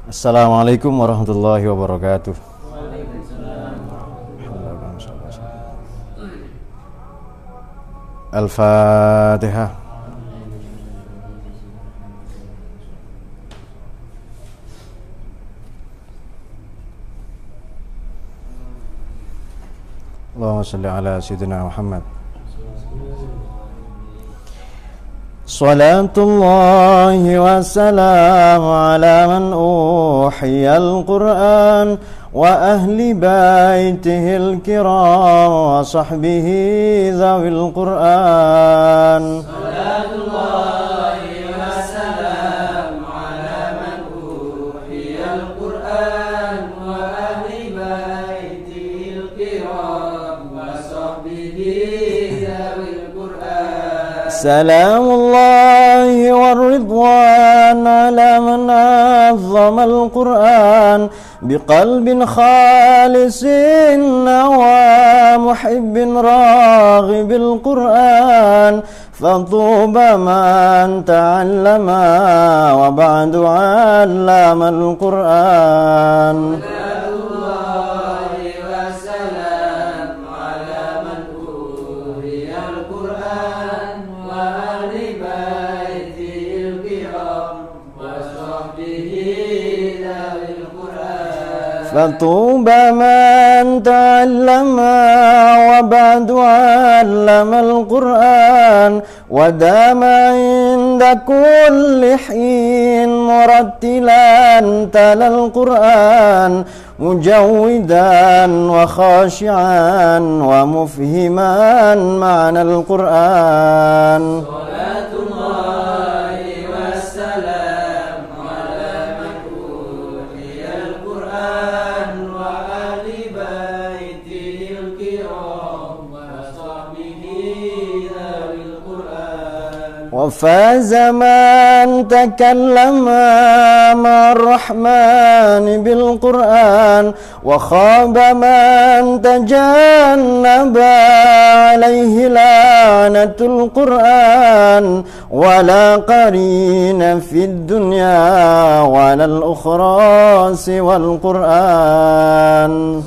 Assalamualaikum warahmatullahi wabarakatuh. Al-Fatihah. Allahumma salli ala sayyidina Muhammad. Salatullahi wa salam ala man uhiyal Qur'an wa ahli baitihil kiram wa sahbihi zawil Qur'an. Salatullahi wa salam ala man uhiyal Qur'an wa ahli baitihil kiram wa sahbihi zawil Qur'an. Salamullahi warridwan ala man azzama al-Qur'an biqalbin khalisin wa muhibbin raghibil Qur'an. Fatuba man ta'allama wa ba'du 'allama al-Qur'an. فطوبى من تعلم وبعد علم القرآن ودام عند كل حين مرتلا تلا القرآن مجودا وخاشعا ومفهما معنى القرآن. وفاز من تكلم مع الرحمن بالقرآن وخاب من تجنب عليه لعنة القرآن ولا قرين في الدنيا ولا الأخرى سوى القرآن.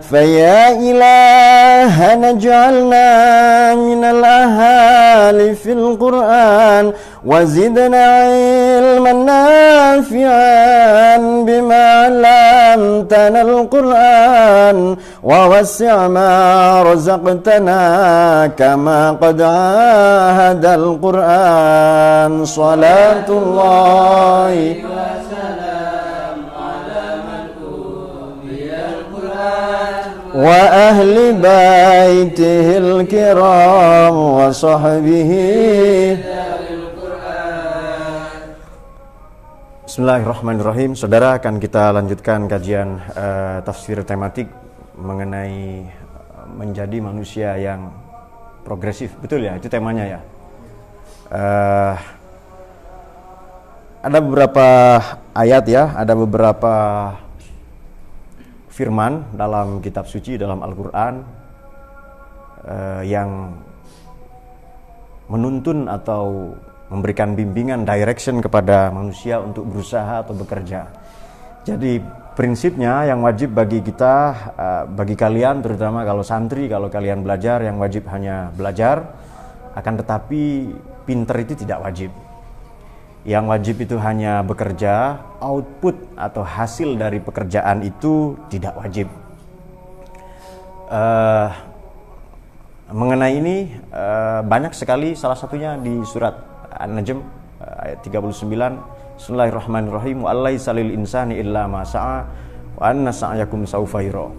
فيا إلهنا اجعلنا من الأهالي في القرآن وزدنا علما نافعا بما علمتنا القرآن ووسع ما رزقتنا كما قد عاهد القرآن. صلاة الله wa ahli baitihil kiram wa sahbihi. Bismillahirrahmanirrahim. Saudara, akan kita lanjutkan kajian tafsir tematik mengenai menjadi manusia yang progresif. Betul ya, itu temanya ya. Ada beberapa ayat ya, ada beberapa firman dalam kitab suci, dalam Al-Quran yang menuntun atau memberikan bimbingan, direction kepada manusia untuk berusaha atau bekerja. Jadi prinsipnya yang wajib bagi kita, bagi kalian terutama kalau santri, kalau kalian belajar, yang wajib hanya belajar, akan tetapi pinter itu tidak wajib. Yang wajib itu hanya bekerja, output atau hasil dari pekerjaan itu tidak wajib. Mengenai ini banyak sekali, salah satunya di surat An-Najm ayat 39. Bismillahirrahmanirrahim. Wa allaisa lil insani illa ma sa'a wa anna sa'yakum sawfa yura.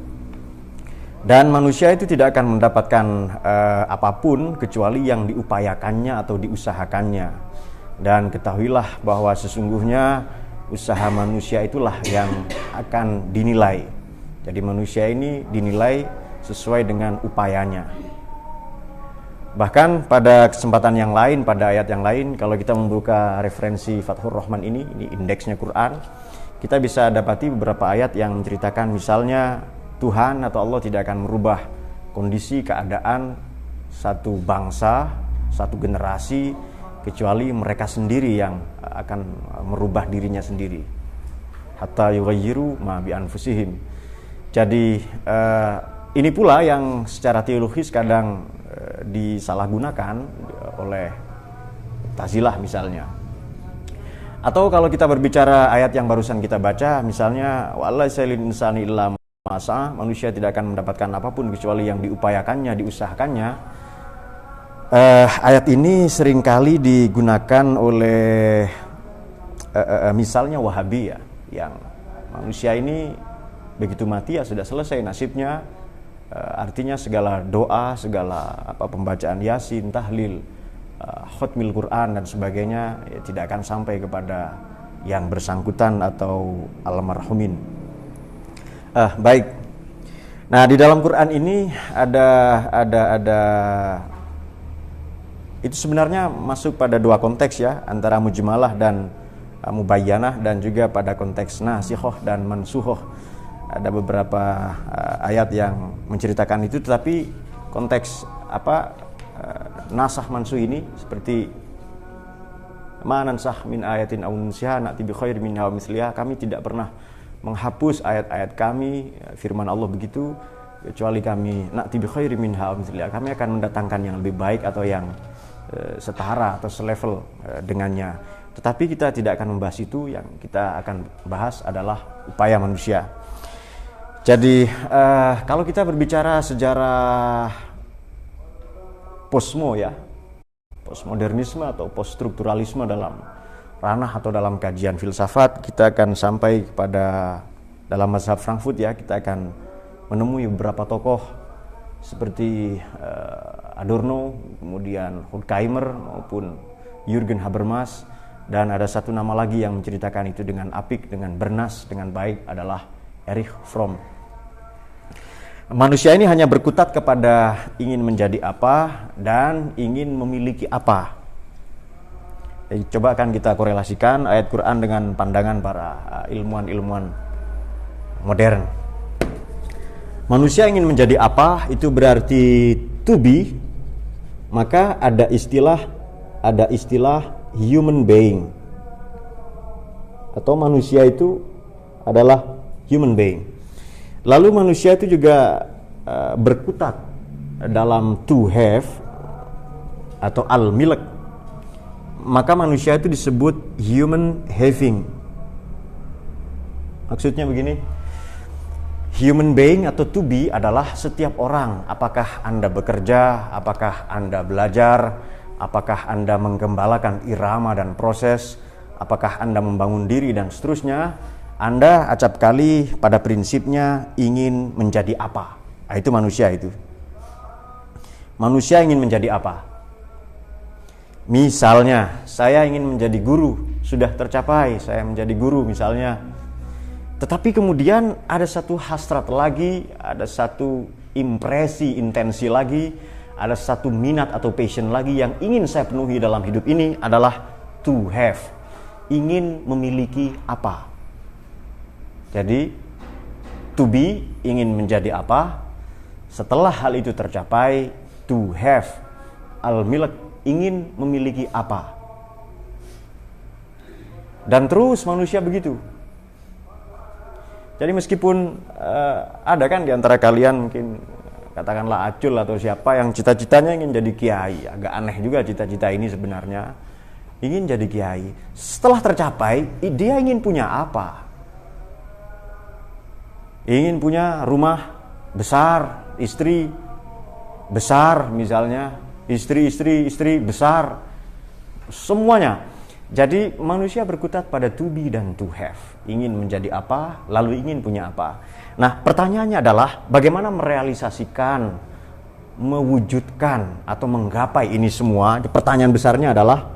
Dan manusia itu tidak akan mendapatkan apapun kecuali yang diupayakannya atau diusahakannya. Dan ketahuilah bahwa sesungguhnya usaha manusia itulah yang akan dinilai. Jadi manusia ini dinilai sesuai dengan upayanya. Bahkan pada kesempatan yang lain, pada ayat yang lain, kalau kita membuka referensi Fathur Rahman ini indeksnya Quran, kita bisa dapati beberapa ayat yang menceritakan misalnya Tuhan atau Allah tidak akan merubah kondisi keadaan satu bangsa, satu generasi, kecuali mereka sendiri yang akan merubah dirinya sendiri. Hatta yughayyiru ma bi anfusihim. Jadi ini pula yang secara teologis kadang disalahgunakan oleh Mu'tazilah misalnya. Atau kalau kita berbicara ayat yang barusan kita baca, misalnya wallaisa lil insani illa ma sa'a, manusia tidak akan mendapatkan apapun kecuali yang diupayakannya, diusahakannya. Ayat ini seringkali digunakan oleh misalnya Wahabi ya, yang manusia ini begitu mati ya sudah selesai nasibnya. Artinya segala doa, segala pembacaan Yasin, tahlil, khutmil Quran dan sebagainya ya, tidak akan sampai kepada yang bersangkutan atau almarhumin. Baik. Nah, di dalam Quran ini ada itu sebenarnya masuk pada dua konteks ya, antara mujmalah dan mubayyanah, dan juga pada konteks nasikhoh dan mansukhoh. Ada beberapa ayat yang menceritakan itu, tetapi konteks nasah mansuh ini seperti ma nansah min ayatin aw nunsiha na'ti bi khairin minha wa misliha, kami tidak pernah menghapus ayat-ayat kami, firman Allah begitu, kecuali kami na'ti bi khairin minha wa misliha, kami akan mendatangkan yang lebih baik atau yang setara atau selevel dengannya. Tetapi kita tidak akan membahas itu, yang kita akan bahas adalah upaya manusia. Jadi kalau kita berbicara sejarah postmodernisme atau poststrukturalisme dalam ranah atau dalam kajian filsafat, kita akan sampai kepada dalam mazhab Frankfurt ya, kita akan menemui beberapa tokoh seperti Adorno, kemudian Horkheimer maupun Jürgen Habermas, dan ada satu nama lagi yang menceritakan itu dengan apik, dengan bernas, dengan baik, adalah Erich Fromm. Manusia ini hanya berkutat kepada ingin menjadi apa dan ingin memiliki apa. Jadi, coba akan kita korelasikan ayat Quran dengan pandangan para ilmuwan-ilmuwan modern. Manusia ingin menjadi apa, itu berarti to be, maka ada istilah human being, atau manusia itu adalah human being. Lalu manusia itu juga berkutat dalam to have atau al-milk, maka manusia itu disebut human having. Maksudnya begini, human being atau to be adalah setiap orang. Apakah Anda bekerja, apakah Anda belajar, apakah Anda menggembalakan irama dan proses, apakah Anda membangun diri dan seterusnya, Anda acap kali pada prinsipnya ingin menjadi apa. Nah, itu manusia itu. Manusia ingin menjadi apa? Misalnya, saya ingin menjadi guru, sudah tercapai, saya menjadi guru misalnya. Tetapi kemudian ada satu hasrat lagi, ada satu impresi, intensi lagi, ada satu minat atau passion lagi yang ingin saya penuhi dalam hidup ini, adalah to have. Ingin memiliki apa? Jadi, to be, ingin menjadi apa. Setelah hal itu tercapai, to have, al-milk, ingin memiliki apa. Dan terus manusia begitu. Jadi meskipun ada kan di antara kalian, mungkin katakanlah Acul atau siapa yang cita-citanya ingin jadi kiai. Agak aneh juga cita-cita ini sebenarnya. Ingin jadi kiai. Setelah tercapai, dia ingin punya apa? Ingin punya rumah besar, istri besar misalnya, istri besar, semuanya. Jadi manusia berkutat pada to be dan to have. Ingin menjadi apa, lalu ingin punya apa. Nah, pertanyaannya adalah bagaimana merealisasikan, mewujudkan atau menggapai ini semua. Pertanyaan besarnya adalah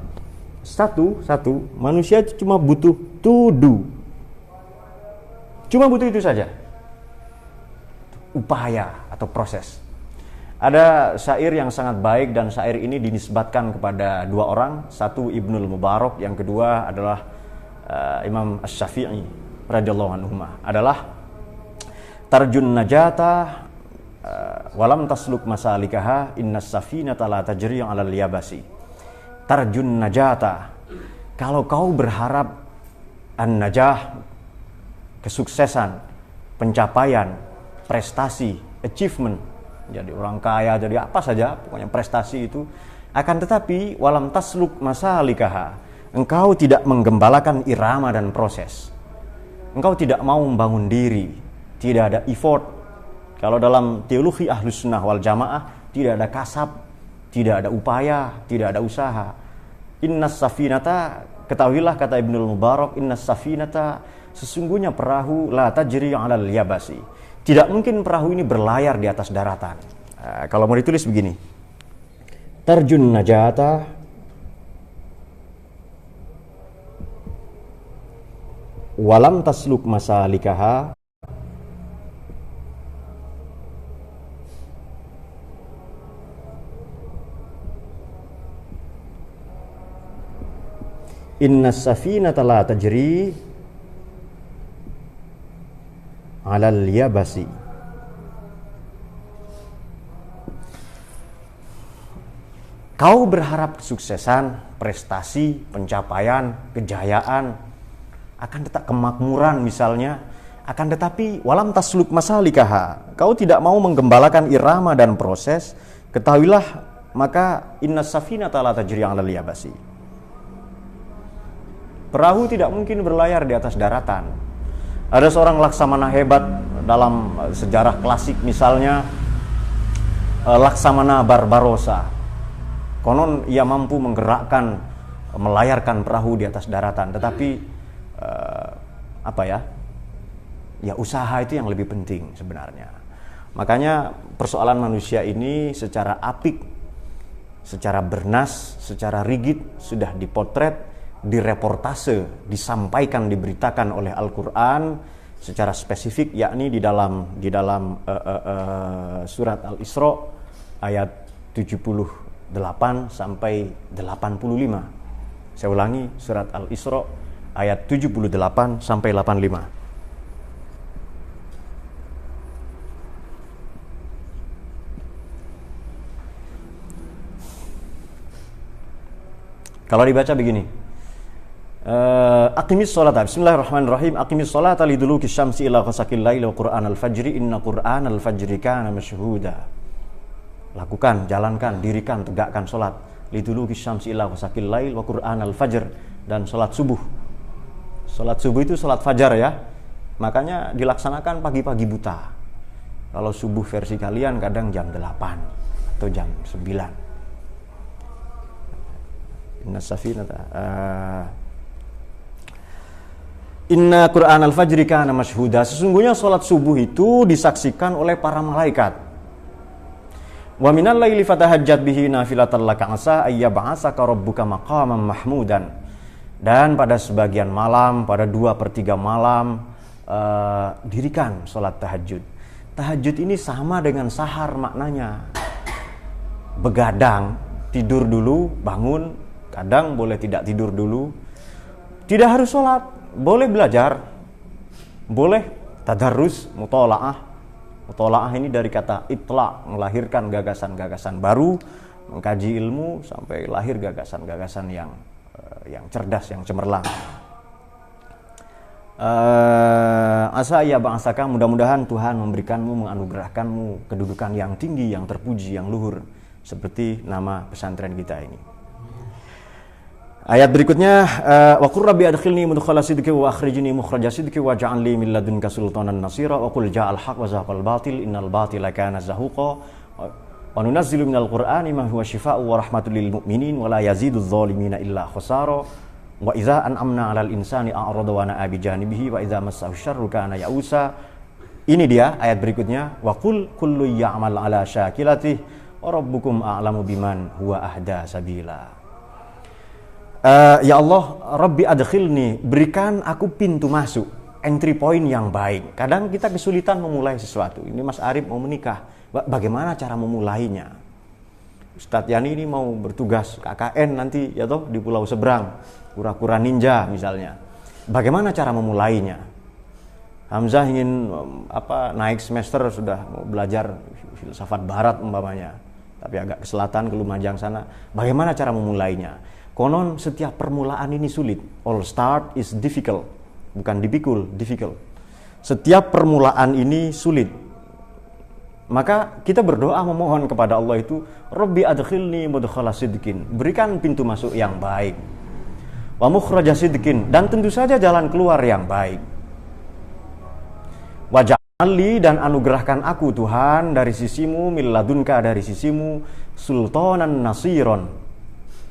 satu, manusia cuma butuh to do. Cuma butuh itu saja. Upaya atau proses. Ada syair yang sangat baik dan syair ini dinisbatkan kepada dua orang, satu Ibnul Mubarak, yang kedua adalah Imam Asy-Syafi'i radhiyallahu anhu, adalah tarjun najata walam tasluk masalikaha innas safinata la tajri 'alal yabasi. Tarjun najata, kalau kau berharap an-najah, kesuksesan, pencapaian, prestasi, achievement, jadi orang kaya, jadi apa saja, pokoknya prestasi itu. Akan tetapi walam tasluk masalikaha, engkau tidak menggembalakan irama dan proses. Engkau tidak mau membangun diri, tidak ada effort. Kalau dalam teologi Ahlus Sunnah wal Jamaah, tidak ada kasab, tidak ada upaya, tidak ada usaha. Innas safinata, ketahuilah kata Ibnul Mubarak, innas safinata, sesungguhnya perahu la tajri 'alal yabasi. Tidak mungkin perahu ini berlayar di atas daratan. Kalau mau ditulis begini. Tarjun najata walam tasluk masalikaha innas safinata la tajri 'alal yabasi. Kau berharap kesuksesan, prestasi, pencapaian, kejayaan, akan tetap kemakmuran misalnya, akan tetapi walam tasluk masalikaha, kau tidak mau menggembalakan irama dan proses, ketahuilah maka innas safinata la tajri 'alal yabasi. Perahu tidak mungkin berlayar di atas daratan. Ada seorang laksamana hebat dalam sejarah klasik, misalnya Laksamana Barbarossa. Konon ia mampu menggerakkan, melayarkan perahu di atas daratan, tetapi ya usaha itu yang lebih penting sebenarnya. Makanya persoalan manusia ini secara apik, secara bernas, secara rigid sudah dipotret, direportase, disampaikan, diberitakan oleh Al-Quran secara spesifik, yakni di dalam surat Al-Isra ayat 78 sampai 85. Saya ulangi, surat Al-Isra ayat 78 sampai 85. Kalau dibaca begini, aqimis sholata, bismillahirrahmanirrahim, aqimis sholata liduluki syamsi ila ghasaqil laili wa qur'anal fajri inna qur'anal fajri kana masyhuda. Lakukan, jalankan, dirikan, tegakkan sholat liduluki syamsi ila ghasaqil laili wa qur'anal fajr, dan sholat subuh. Sholat subuh itu sholat fajar ya, makanya dilaksanakan pagi-pagi buta. Kalau subuh versi kalian kadang jam 8 atau jam 9. Inna safinata Inna Qur'an al-Fajri kana masyhuda. Sesungguhnya sholat subuh itu disaksikan oleh para malaikat. Wa minal laili fatahajjat bihi nafilatan laka asa ayyab'asaka rabbuka maqaman mahmudan. Dan pada sebagian malam, pada 2/3 malam, dirikan sholat tahajud. Tahajud ini sama dengan sahar maknanya. Begadang, tidur dulu, bangun. Kadang boleh tidak tidur dulu. Tidak harus sholat, boleh belajar, boleh tadarrus, mutola'ah. Mutola'ah ini dari kata itla', melahirkan gagasan-gagasan baru, mengkaji ilmu sampai lahir gagasan-gagasan yang cerdas, yang cemerlang. Asa ya ba'asaka, mudah-mudahan Tuhan memberikanmu, menganugerahkanmu kedudukan yang tinggi, yang terpuji, yang luhur, seperti nama pesantren kita ini. Ayat berikutnya, wa qur rabbi adkhilni mudkhala sidqi wa akhrijni mukhraja sidqi waj'alni min ladunka sultanan nasira wa qul ja'al haqq wa zahaqal batil innal batila kana zahuqa wa nunazzilu minal qur'ani ma huwa shifaa'un wa rahmatul lil mu'minin wa la yazidudz zalimina illa khasara wa idza an'amna 'alal insani a'rada wa na'a bi janibihi wa idza massahu syarru kana ya'usa. Ini dia ayat berikutnya, wa qul kullu ya'mal 'ala syakilatihi wa rabbukum a'lamu biman huwa ahda sabila. Ya Allah, Rabbi adkhilni, berikan aku pintu masuk. entry point yang baik. Kadang kita kesulitan memulai sesuatu. Ini Mas Arif mau menikah, bagaimana cara memulainya? Ustadz Yani ini mau bertugas KKN nanti ya toh di pulau seberang, kura-kura ninja misalnya. Bagaimana cara memulainya? Hamzah ingin naik semester, sudah mau belajar filsafat barat umpamanya, tapi agak ke selatan, ke Lumajang sana. Bagaimana cara memulainya? Konon setiap permulaan ini sulit. All start is difficult. Bukan difficult. Setiap permulaan ini sulit. Maka kita berdoa memohon kepada Allah itu, Rabbi adkhilni mudkhala sidqin. Berikan pintu masuk yang baik. Wa mukhraja sidqin. Dan tentu saja jalan keluar yang baik. Waj'alli, dan anugerahkan aku Tuhan dari sisimu, min ladunka, dari sisimu, sultanan nasiron,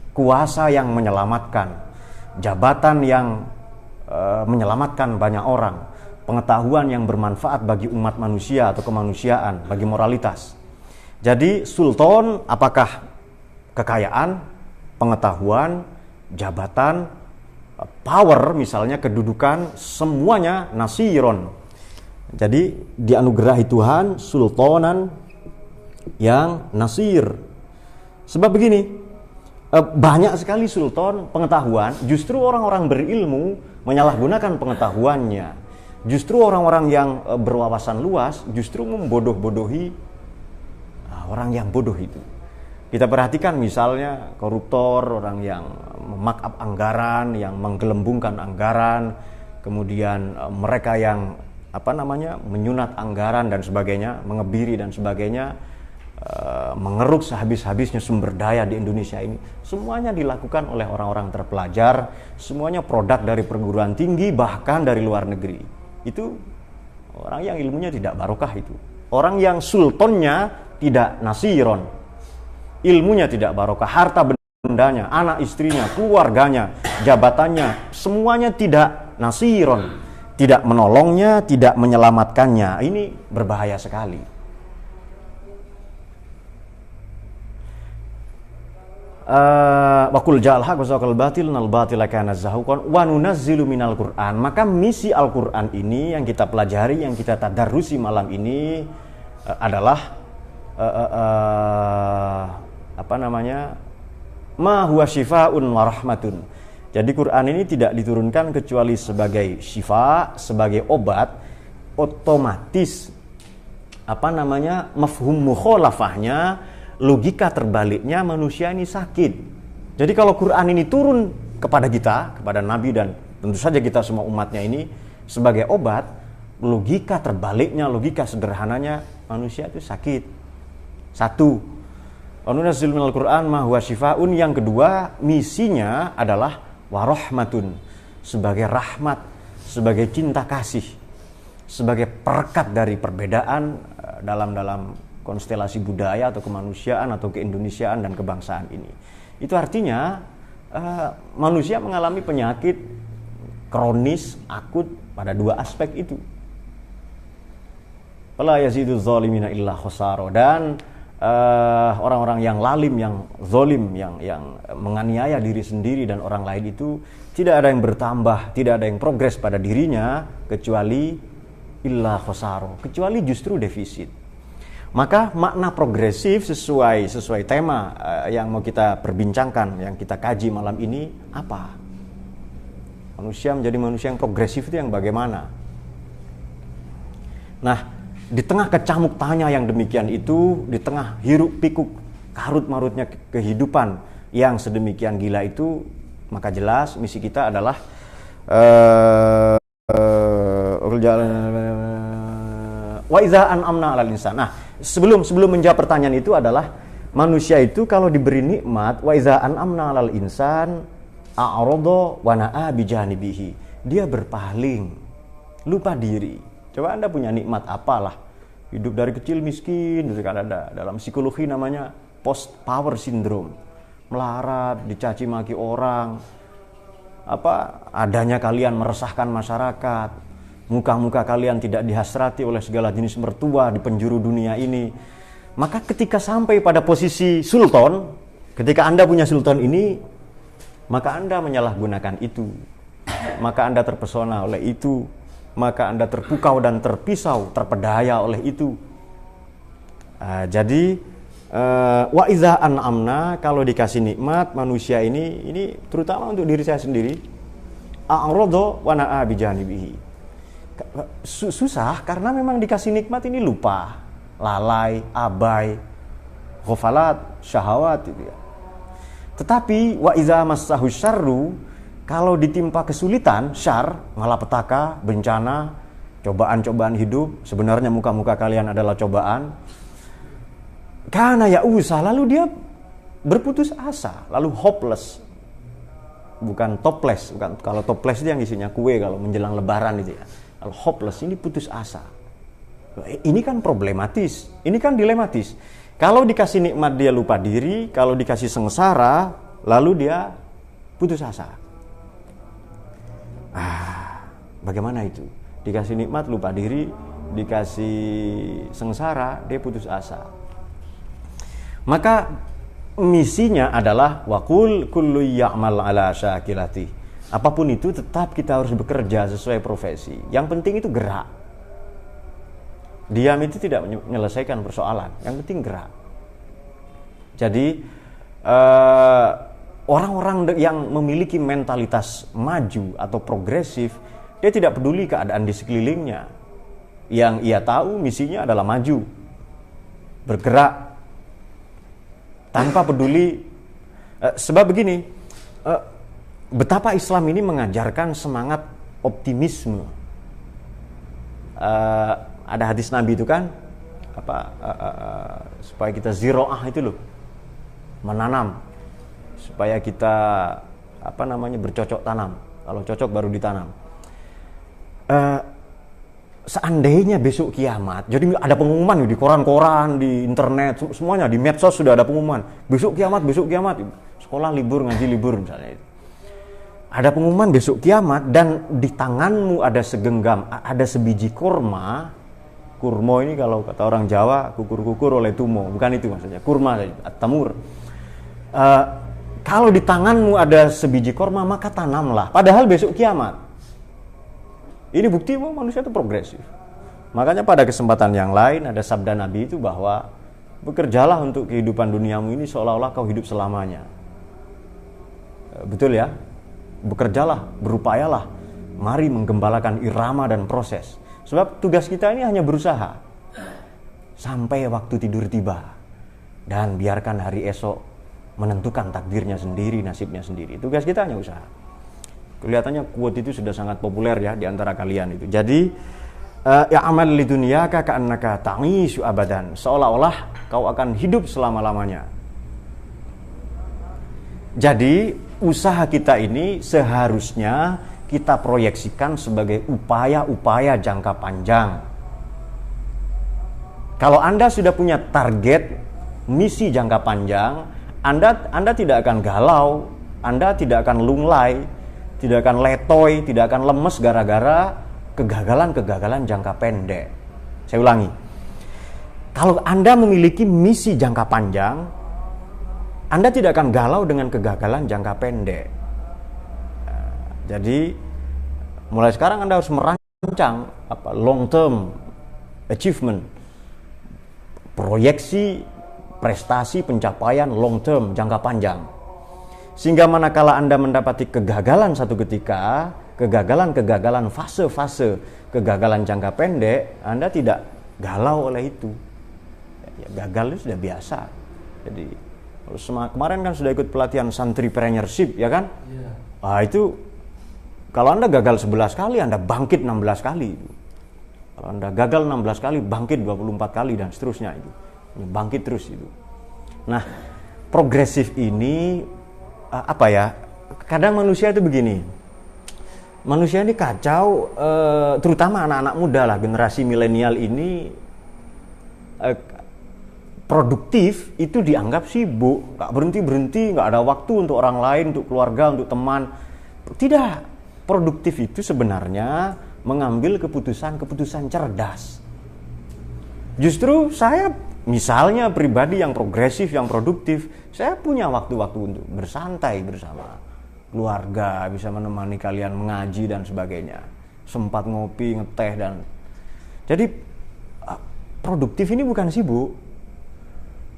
kuasa yang menyelamatkan, jabatan yang menyelamatkan banyak orang, pengetahuan yang bermanfaat bagi umat manusia atau kemanusiaan, bagi moralitas. Jadi sultan apakah kekayaan, pengetahuan, jabatan, power misalnya, kedudukan, semuanya nasiron. Jadi dianugerahi Tuhan sultanan yang nasir. Sebab begini, banyak sekali sultan pengetahuan, justru orang-orang berilmu menyalahgunakan pengetahuannya. Justru orang-orang yang berwawasan luas justru membodoh-bodohi orang yang bodoh itu. Kita perhatikan misalnya koruptor, orang yang memarkup anggaran, yang menggelembungkan anggaran, kemudian mereka yang menyunat anggaran dan sebagainya, mengebiri dan sebagainya, mengeruk sehabis-habisnya sumber daya di Indonesia ini. Semuanya dilakukan oleh orang-orang terpelajar, semuanya produk dari perguruan tinggi, bahkan dari luar negeri. Itu orang yang ilmunya tidak barokah itu. Orang yang sultannya tidak nasiron, ilmunya tidak barokah, harta bendanya, anak istrinya, keluarganya, jabatannya, semuanya tidak nasiron, tidak menolongnya, tidak menyelamatkannya. Ini berbahaya sekali. Waqul ja'al haq wa zaqal batil nal batila kana zahuqan wa nunazzilu minal Qur'an. Maka misi Al-Qur'an ini yang kita pelajari, yang kita tadarrusi malam ini adalah ma huwa syifaa'un wa rahmatun. Jadi Quran ini tidak diturunkan kecuali sebagai syifa, sebagai obat. Otomatis mafhum mukhalafahnya, logika terbaliknya, manusia ini sakit. Jadi kalau Quran ini turun kepada kita, kepada Nabi dan tentu saja kita semua umatnya ini sebagai obat, logika terbaliknya, logika sederhananya, manusia itu sakit. Satu, Nunazzilu minal Qur'an ma huwa syifaa'un. Yang kedua, misinya adalah warahmatun, sebagai rahmat, sebagai cinta kasih, sebagai perekat dari perbedaan dalam konstelasi budaya atau kemanusiaan atau keindonesiaan dan kebangsaan ini. Itu artinya manusia mengalami penyakit kronis akut pada dua aspek itu. Fala yazidu zalimina illa khasara. Dan orang-orang yang lalim, yang zalim, yang menganiaya diri sendiri dan orang lain itu tidak ada yang bertambah, tidak ada yang progres pada dirinya kecuali illa khasara, kecuali justru defisit. Maka makna progresif sesuai tema yang mau kita perbincangkan, yang kita kaji malam ini apa? Manusia menjadi manusia yang progresif itu yang bagaimana? Nah, di tengah kecamuk tanya yang demikian itu, di tengah hiruk pikuk karut marutnya kehidupan yang sedemikian gila itu, maka jelas misi kita adalah wa iza an'amna 'alal insan. Nah, sebelum menjawab pertanyaan itu adalah manusia itu kalau diberi nikmat, wa iza an'amna 'alal insan a'rada wa na'a bijanibihi. Dia berpaling, lupa diri. Coba Anda punya nikmat apalah, hidup dari kecil miskin, ada dalam psikologi namanya post power syndrome, melarat, dicaci maki orang, adanya kalian meresahkan masyarakat, muka-muka kalian tidak dihasrati oleh segala jenis mertua di penjuru dunia ini. Maka ketika sampai pada posisi sultan, ketika Anda punya sultan ini, maka Anda menyalahgunakan itu, maka Anda terpesona oleh itu, maka Anda terpukau dan terpisau, terpedaya oleh itu. Jadi wa idza an'amna, kalau dikasih nikmat manusia ini terutama untuk diri saya sendiri, a'rada wa na'a bi janibihi. Susah karena memang dikasih nikmat ini lupa, lalai, abai, ghafalat, syahwat itu ya. Tetapi wa idza massahu syarru, kalau ditimpa kesulitan, syar, malapetaka, bencana, cobaan-cobaan hidup, sebenarnya muka-muka kalian adalah cobaan. Karena ya'usa, lalu dia berputus asa, lalu hopeless. Bukan topless, bukan, kalau topless itu yang isinya kue kalau menjelang lebaran itu ya. Kalau hopeless ini putus asa. Ini kan problematis, ini kan dilematis. Kalau dikasih nikmat dia lupa diri, kalau dikasih sengsara, lalu dia putus asa. Bagaimana itu? Dikasih nikmat lupa diri, dikasih sengsara dia putus asa. Maka misinya adalah waqul kullu ya'mal ala syakilati. Apapun itu tetap kita harus bekerja sesuai profesi. Yang penting itu gerak. Diam itu tidak menyelesaikan persoalan. Yang penting gerak. Jadi orang-orang yang memiliki mentalitas maju atau progresif, dia tidak peduli keadaan di sekelilingnya. Yang ia tahu misinya adalah maju, bergerak, tanpa peduli. Sebab begini, betapa Islam ini mengajarkan semangat optimisme. Ada hadis Nabi itu kan, supaya kita ziro'ah itu loh, menanam, supaya kita bercocok tanam. Kalau cocok baru ditanam. Seandainya besok kiamat, jadi ada pengumuman di koran-koran, di internet, semuanya di medsos sudah ada pengumuman, besok kiamat, sekolah libur, ngaji libur misalnya itu. Ada pengumuman besok kiamat dan di tanganmu ada segenggam, ada sebiji kurma. Kurma ini kalau kata orang Jawa, kukur-kukur oleh tumo, bukan itu maksudnya, kurma, at-tamur. Kalau di tanganmu ada sebiji kurma, maka tanamlah, padahal besok kiamat. Ini bukti bahwa manusia itu progresif. Makanya pada kesempatan yang lain ada sabda Nabi itu bahwa bekerjalah untuk kehidupan duniamu ini seolah-olah kau hidup selamanya. Betul ya? Bekerjalah, berupayalah. Mari menggembalakan irama dan proses. Sebab tugas kita ini hanya berusaha sampai waktu tidur tiba. Dan biarkan hari esok menentukan takdirnya sendiri, nasibnya sendiri. Tugas kita hanya usaha. Kelihatannya quote itu sudah sangat populer ya di antara kalian itu. Jadi ya amal li dunyaka ka'annaka ta'ishu abadan. Seolah-olah kau akan hidup selama-lamanya. Jadi usaha kita ini seharusnya kita proyeksikan sebagai upaya-upaya jangka panjang. Kalau Anda sudah punya target misi jangka panjang, Anda tidak akan galau, Anda tidak akan lunglai, tidak akan letoy, tidak akan lemes gara-gara kegagalan-kegagalan jangka pendek. Saya ulangi. Kalau Anda memiliki misi jangka panjang, Anda tidak akan galau dengan kegagalan jangka pendek. Jadi mulai sekarang Anda harus merancang long term achievement, proyeksi prestasi pencapaian long term, jangka panjang. Sehingga manakala Anda mendapati kegagalan satu ketika, kegagalan-kegagalan fase-fase kegagalan jangka pendek, Anda tidak galau oleh itu. Ya, gagal itu sudah biasa. Jadi kemarin kan sudah ikut pelatihan santripreneurship, ya kan? Yeah. Itu kalau Anda gagal 11 kali, Anda bangkit 16 kali. Kalau Anda gagal 16 kali, bangkit 24 kali dan seterusnya itu. Bangkit terus itu. Nah, progresif ini kadang manusia itu begini. Manusia ini kacau, terutama anak-anak muda lah, generasi milenial ini produktif itu dianggap sibuk, gak berhenti-berhenti, gak ada waktu untuk orang lain, untuk keluarga, untuk teman. Tidak, produktif itu sebenarnya mengambil keputusan-keputusan cerdas. Justru saya misalnya pribadi yang progresif, yang produktif, saya punya waktu-waktu untuk bersantai bersama keluarga, bisa menemani kalian mengaji dan sebagainya. sempat ngopi, ngeteh dan jadi produktif ini bukan sibuk.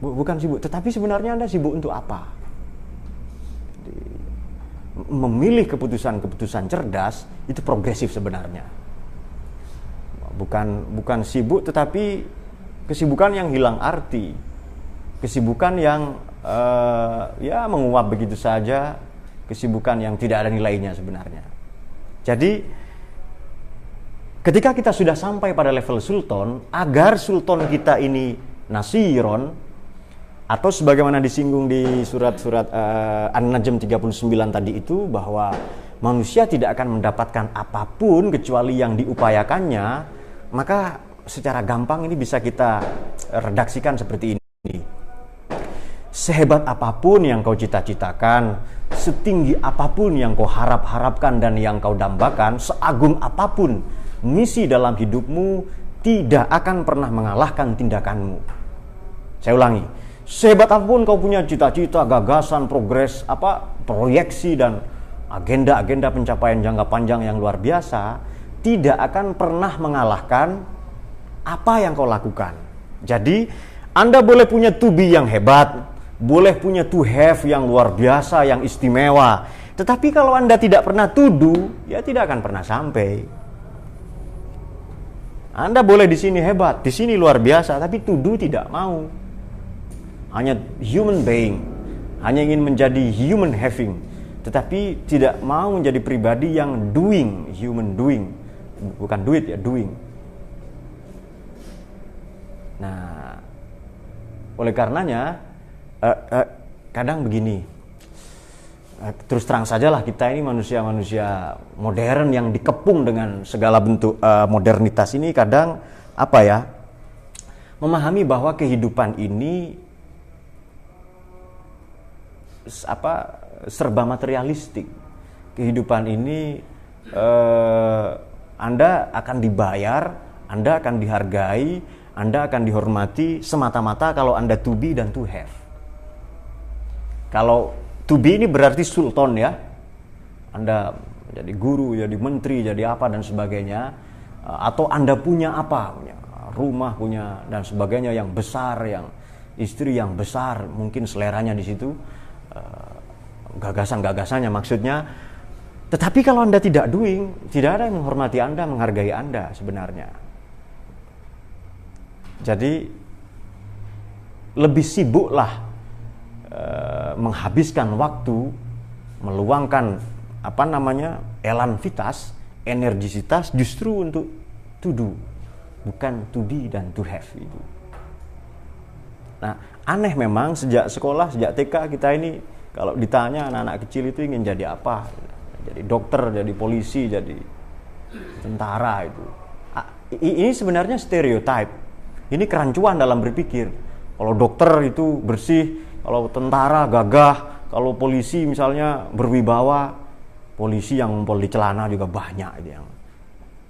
Bukan sibuk, tetapi sebenarnya Anda sibuk untuk apa? Jadi, memilih keputusan-keputusan cerdas itu progresif sebenarnya. Bukan sibuk, tetapi kesibukan yang hilang arti, kesibukan yang ya menguap begitu saja, kesibukan yang tidak ada nilainya sebenarnya. Jadi ketika kita sudah sampai pada level sultan, agar sultan kita ini nasiron, atau sebagaimana disinggung di surat-surat An-Najm 39 tadi itu, bahwa manusia tidak akan mendapatkan apapun kecuali yang diupayakannya, maka secara gampang ini bisa kita redaksikan seperti ini. Sehebat apapun yang kau cita-citakan, setinggi apapun yang kau harap-harapkan dan yang kau dambakan, seagung apapun misi dalam hidupmu, tidak akan pernah mengalahkan tindakanmu. Saya ulangi, sehebat apapun kau punya cita-cita, gagasan, progres, proyeksi dan agenda-agenda pencapaian jangka panjang yang luar biasa, tidak akan pernah mengalahkan apa yang kau lakukan. Jadi Anda boleh punya to be yang hebat, boleh punya to have yang luar biasa, yang istimewa, tetapi kalau Anda tidak pernah to do, ya tidak akan pernah sampai. Anda boleh di sini hebat, di sini luar biasa, tapi to do tidak mau. Hanya human being, hanya ingin menjadi human having, tetapi tidak mau menjadi pribadi yang doing, human doing, bukan duit ya, doing. Nah, oleh karenanya kadang begini, terus terang sajalah kita ini manusia-manusia modern yang dikepung dengan segala bentuk modernitas ini, kadang memahami bahwa kehidupan ini serba materialistik. Kehidupan ini Anda akan dibayar, Anda akan dihargai, Anda akan dihormati semata-mata kalau Anda to be dan to have. Kalau to be ini berarti sultan ya, Anda jadi guru, jadi menteri, jadi apa dan sebagainya, atau Anda punya apa, punya rumah, punya dan sebagainya yang besar, yang istri yang besar, mungkin seleranya di situ, gagasan-gagasannya maksudnya. Tetapi kalau Anda tidak doing, tidak ada yang menghormati Anda, menghargai Anda sebenarnya. Jadi lebih sibuklah menghabiskan waktu, meluangkan elan vitas, energisitas justru untuk to do, bukan to be dan to have itu. Nah, aneh memang sejak sekolah, sejak TK kita ini kalau ditanya anak-anak kecil itu ingin jadi apa? Jadi dokter, jadi polisi, jadi tentara itu. Ini sebenarnya stereotip. Ini kerancuan dalam berpikir. Kalau dokter itu bersih, kalau tentara gagah, kalau polisi misalnya berwibawa, polisi yang ngumpul di celana juga banyak, yang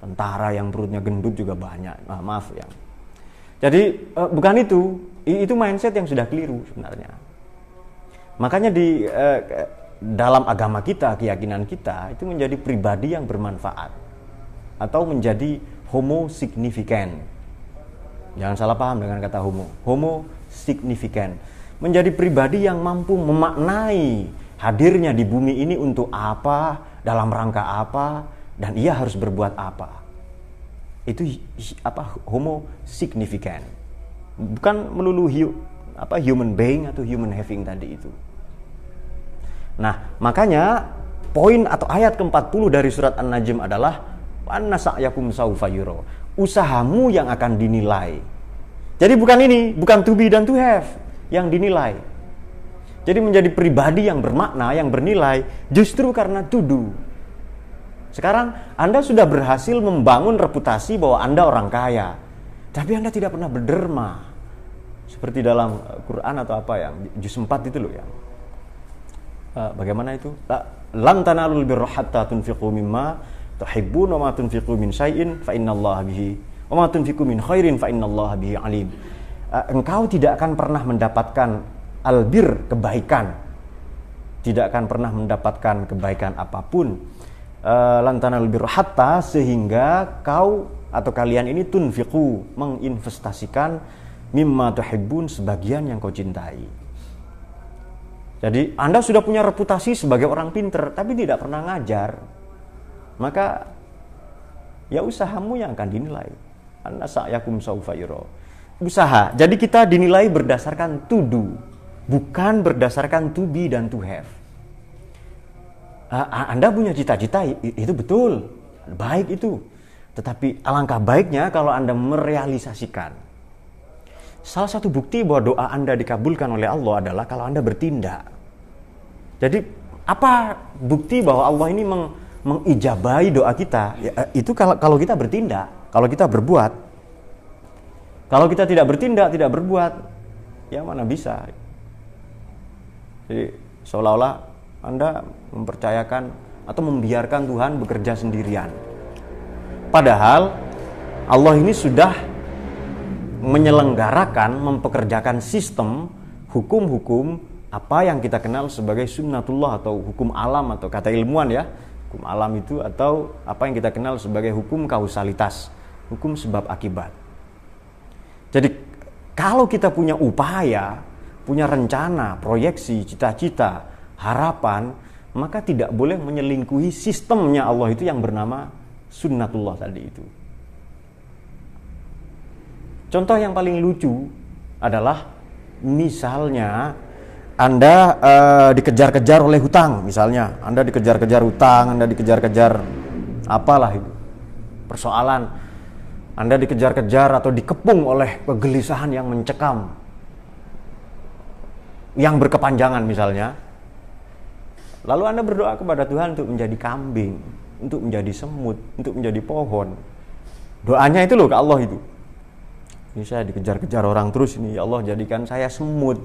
tentara yang perutnya gendut juga banyak. Maaf yang. Jadi bukan itu mindset yang sudah keliru sebenarnya. Makanya di dalam agama kita, keyakinan kita itu menjadi pribadi yang bermanfaat atau menjadi homo significant. Jangan salah paham dengan kata homo significant. Menjadi pribadi yang mampu memaknai hadirnya di bumi ini untuk apa, dalam rangka apa, dan ia harus berbuat apa. Itu homo significant. Bukan melulu human being atau human having tadi itu. Nah, makanya poin atau ayat ke-40 dari surat An-Najm adalah anna sa'yakum sawfa yura. Usahamu yang akan dinilai. Jadi bukan to be dan to have yang dinilai. Jadi menjadi pribadi yang bermakna, yang bernilai justru karena to do. Sekarang Anda sudah berhasil membangun reputasi bahwa Anda orang kaya, tapi Anda tidak pernah berderma. Seperti dalam Quran atau yang juz 4 itu loh ya. Bagaimana itu? Lan tanalul birra hatta tunfiqu mimma tuhibbun wa ma tunfiqu min syai'in fa innallaha bihi wa ma tunfiqu min khairin fa innallaha bihi alim. Engkau tidak akan pernah mendapatkan albir, kebaikan. Tidak akan pernah mendapatkan kebaikan apapun lan tanalul birra hatta, sehingga kau atau kalian ini tunfiqu, menginvestasikan mimma tuhibbun, sebagian yang kau cintai. Jadi Anda sudah punya reputasi sebagai orang pinter tapi tidak pernah ngajar, maka ya usahamu yang akan dinilai. Anna sa'yakum saufa yura. Usaha. Jadi kita dinilai berdasarkan to do, bukan berdasarkan to be dan to have. Anda punya cita-cita, itu betul, baik itu. Tetapi alangkah baiknya kalau Anda merealisasikan. Salah satu bukti bahwa doa Anda dikabulkan oleh Allah adalah kalau Anda bertindak. Jadi apa bukti bahwa Allah ini mengijabahi doa kita? Ya, itu kalau kita bertindak, kalau kita berbuat. Kalau kita tidak bertindak, tidak berbuat, ya mana bisa. Jadi seolah-olah Anda mempercayakan atau membiarkan Tuhan bekerja sendirian. Padahal Allah ini sudah menyelenggarakan, mempekerjakan sistem hukum-hukum apa yang kita kenal sebagai sunnatullah atau hukum alam, atau kata ilmuwan ya, hukum alam itu, atau apa yang kita kenal sebagai hukum kausalitas, hukum sebab akibat. Jadi kalau kita punya upaya, punya rencana, proyeksi, cita-cita, harapan, maka tidak boleh menyelingkuhi sistemnya Allah itu yang bernama sunnatullah tadi itu. Contoh yang paling lucu adalah misalnya Anda dikejar-kejar oleh hutang, misalnya Anda dikejar-kejar hutang, Anda dikejar-kejar apalah itu persoalan, Anda dikejar-kejar atau dikepung oleh kegelisahan yang mencekam, yang berkepanjangan misalnya. Lalu Anda berdoa kepada Tuhan untuk menjadi kambing, untuk menjadi semut, untuk menjadi pohon. Doanya itu loh ke Allah itu. Ini saya dikejar-kejar orang terus ini, ya Allah jadikan saya semut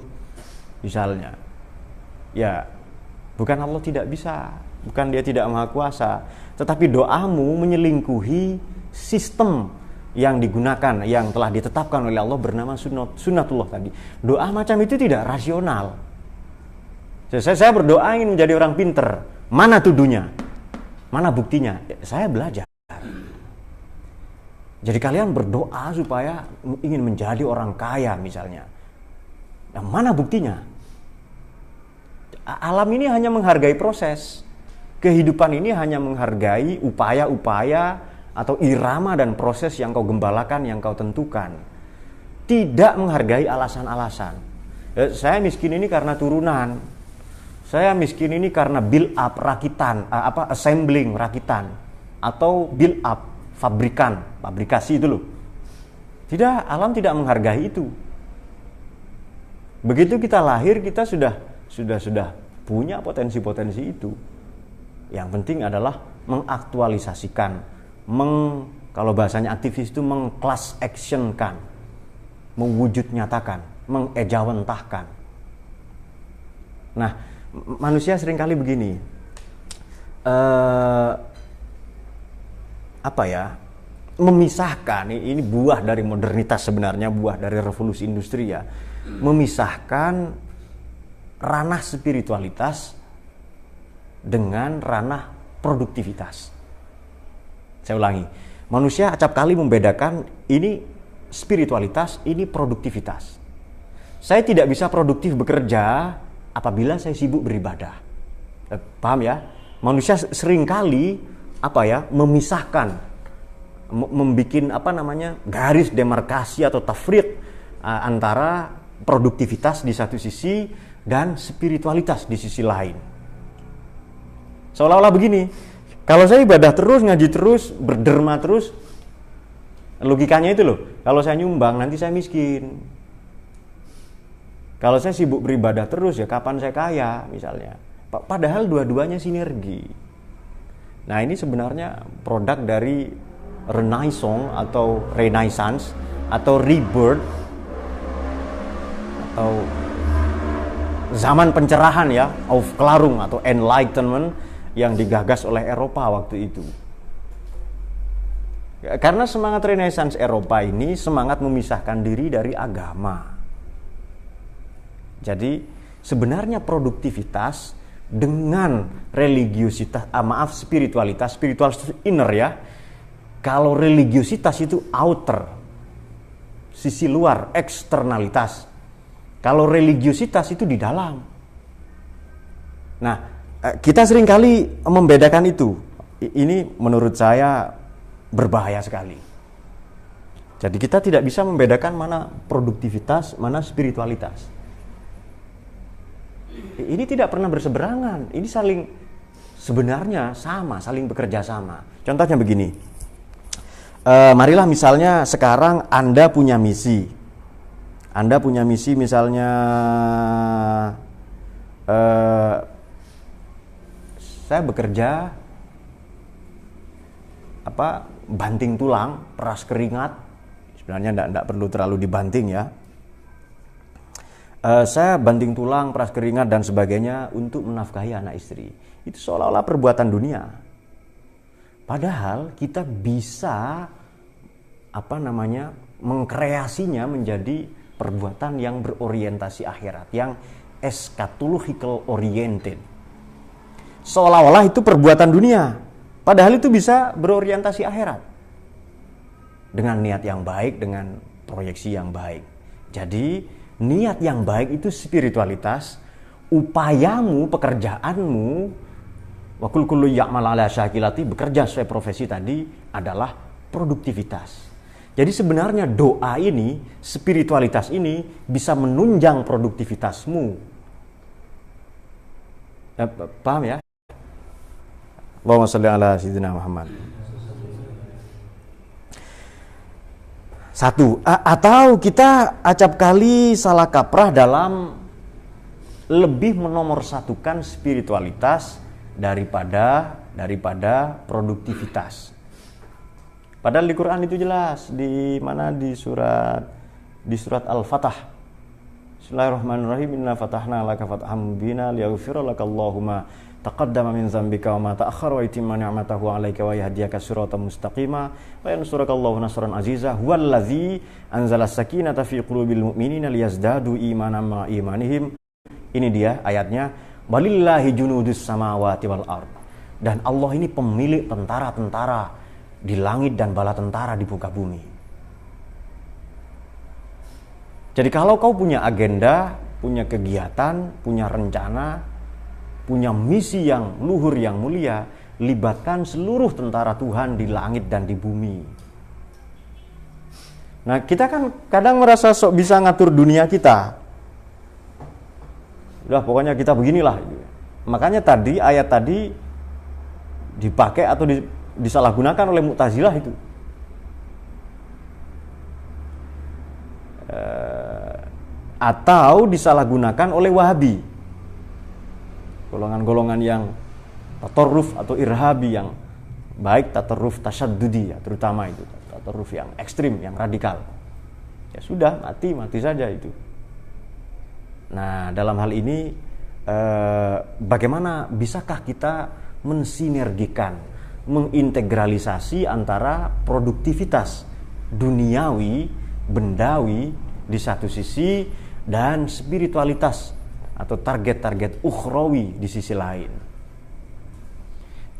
misalnya. Ya, bukan Allah tidak bisa, bukan Dia tidak maha kuasa, tetapi doamu menyelingkuhi sistem yang digunakan, yang telah ditetapkan oleh Allah bernama sunnatullah tadi. Doa macam itu tidak rasional. Saya berdoa ingin menjadi orang pinter, mana tuduhnya? Mana buktinya? Saya belajar. Jadi kalian berdoa supaya ingin menjadi orang kaya misalnya. Nah, mana buktinya? Alam ini hanya menghargai proses. Kehidupan ini hanya menghargai upaya-upaya atau irama dan proses yang kau gembalakan, yang kau tentukan. Tidak menghargai alasan-alasan. Saya miskin ini karena turunan. Saya miskin ini karena build up rakitan, assembling rakitan, atau build up fabrikasi itu loh. Tidak, alam tidak menghargai itu. Begitu kita lahir, kita sudah punya potensi-potensi itu. Yang penting adalah mengaktualisasikan, kalau bahasanya aktivis itu meng-class action-kan, mewujud nyatakan, mengejawantahkan. Nah, manusia seringkali begini, memisahkan, ini buah dari modernitas sebenarnya, buah dari revolusi industri ya, memisahkan ranah spiritualitas dengan ranah produktivitas. Saya ulangi, manusia acap kali membedakan ini spiritualitas, ini produktivitas. Saya tidak bisa produktif bekerja apabila saya sibuk beribadah. Paham ya? Manusia seringkali memisahkan, membikin garis demarkasi atau tafriq antara produktivitas di satu sisi dan spiritualitas di sisi lain. Seolah-olah begini, kalau saya ibadah terus, ngaji terus, berderma terus, logikanya itu loh, kalau saya nyumbang nanti saya miskin. Kalau saya sibuk beribadah terus, ya kapan saya kaya misalnya. Padahal dua-duanya sinergi. Nah, ini sebenarnya produk dari renaissance atau rebirth atau zaman pencerahan ya, Aufklärung atau enlightenment yang digagas oleh Eropa waktu itu. Karena semangat renaissance Eropa ini semangat memisahkan diri dari agama. Jadi sebenarnya produktivitas dengan religiositas, spiritualitas inner ya. Kalau religiositas itu outer, sisi luar, eksternalitas. Kalau religiositas itu di dalam. Nah, kita seringkali membedakan itu. Ini menurut saya berbahaya sekali. Jadi kita tidak bisa membedakan mana produktivitas, mana spiritualitas. Ini tidak pernah berseberangan. Ini sebenarnya sama, saling bekerja sama. Contohnya begini. Marilah misalnya sekarang Anda punya misi. Anda punya misi misalnya saya bekerja banting tulang, peras keringat. Sebenarnya tidak perlu terlalu dibanting ya. Saya banting tulang, peras keringat dan sebagainya untuk menafkahi anak istri. Itu seolah-olah perbuatan dunia. Padahal kita bisa mengkreasinya menjadi perbuatan yang berorientasi akhirat, yang eschatological oriented. Seolah-olah itu perbuatan dunia, padahal itu bisa berorientasi akhirat. Dengan niat yang baik, dengan proyeksi yang baik. Jadi, niat yang baik itu spiritualitas, upayamu, pekerjaanmu, wa kullu ya'mal ala syakilati, bekerja sesuai profesi tadi adalah produktivitas. Jadi sebenarnya doa ini, spiritualitas ini bisa menunjang produktivitasmu. Paham ya? Allahumma shalli ala sayyidina Muhammad. Satu, atau kita acap kali salah kaprah dalam lebih menomorsatukan spiritualitas daripada produktivitas. Padahal di Quran itu jelas, di surat Al-Fatah. Bismillahirrahmanirrahim. Inna fatahna laka fathan mubina liyaghfira lakallahu ma taqaddama min dzambika wa ma ta'akhkhara wa yutimma ni'matahu 'alaika wa yahdiyaka siratan mustaqima wa yansurakallahu nasran aziza huwallazi anzala as-sakinata fi qulubil mu'minina liyazdadu imanan ma imanihim. Ini dia ayatnya, walillahi junudus samawati wal ard. Dan Allah ini pemilik tentara-tentara di langit dan bala tentara di muka bumi. Jadi kalau kau punya agenda, punya kegiatan, punya rencana, punya misi yang luhur, yang mulia, libatkan seluruh tentara Tuhan di langit dan di bumi. Nah, kita kan kadang merasa sok bisa ngatur dunia kita. Udah, pokoknya kita beginilah. Makanya tadi, ayat tadi dipakai atau disalahgunakan oleh Mu'tazilah itu. Atau disalahgunakan oleh Wahabi. Golongan-golongan yang tatarruf atau irhabi, yang baik tatarruf tasyaddudi ya, terutama itu tatarruf yang ekstrim, yang radikal. Ya sudah, mati saja itu. Nah, dalam hal ini bagaimana bisakah kita mensinergikan, mengintegralisasi antara produktivitas duniawi, bendawi di satu sisi dan spiritualitas atau target-target ukhrawi di sisi lain.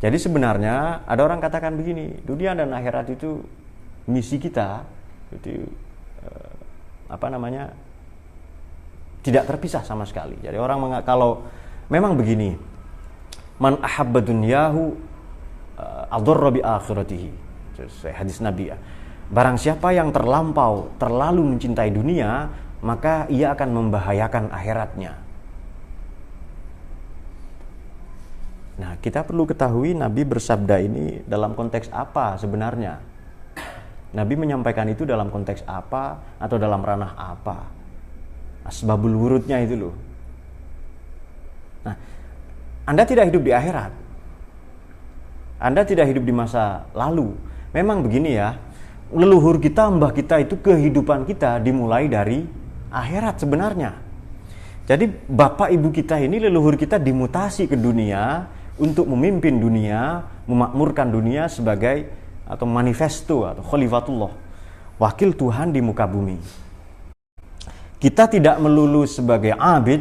Jadi sebenarnya ada orang katakan begini, dunia dan akhirat itu misi kita itu tidak terpisah sama sekali. Jadi orang kalau memang begini, man ahabba dunyahu adorra bi akhiratihi. Hadis Nabi ya. Barang siapa yang terlalu mencintai dunia, maka ia akan membahayakan akhiratnya. Nah, kita perlu ketahui Nabi bersabda ini dalam konteks apa sebenarnya. Nabi menyampaikan itu dalam konteks apa atau dalam ranah apa. Asbabul wurudnya itu loh. Nah, Anda tidak hidup di akhirat. Anda tidak hidup di masa lalu. Memang begini ya, leluhur kita, mbah kita itu kehidupan kita dimulai dari akhirat sebenarnya. Jadi bapak ibu kita ini, leluhur kita dimutasi ke dunia untuk memimpin dunia, memakmurkan dunia sebagai atau manifesto atau khalifatullah, wakil Tuhan di muka bumi. Kita tidak melulu sebagai abid,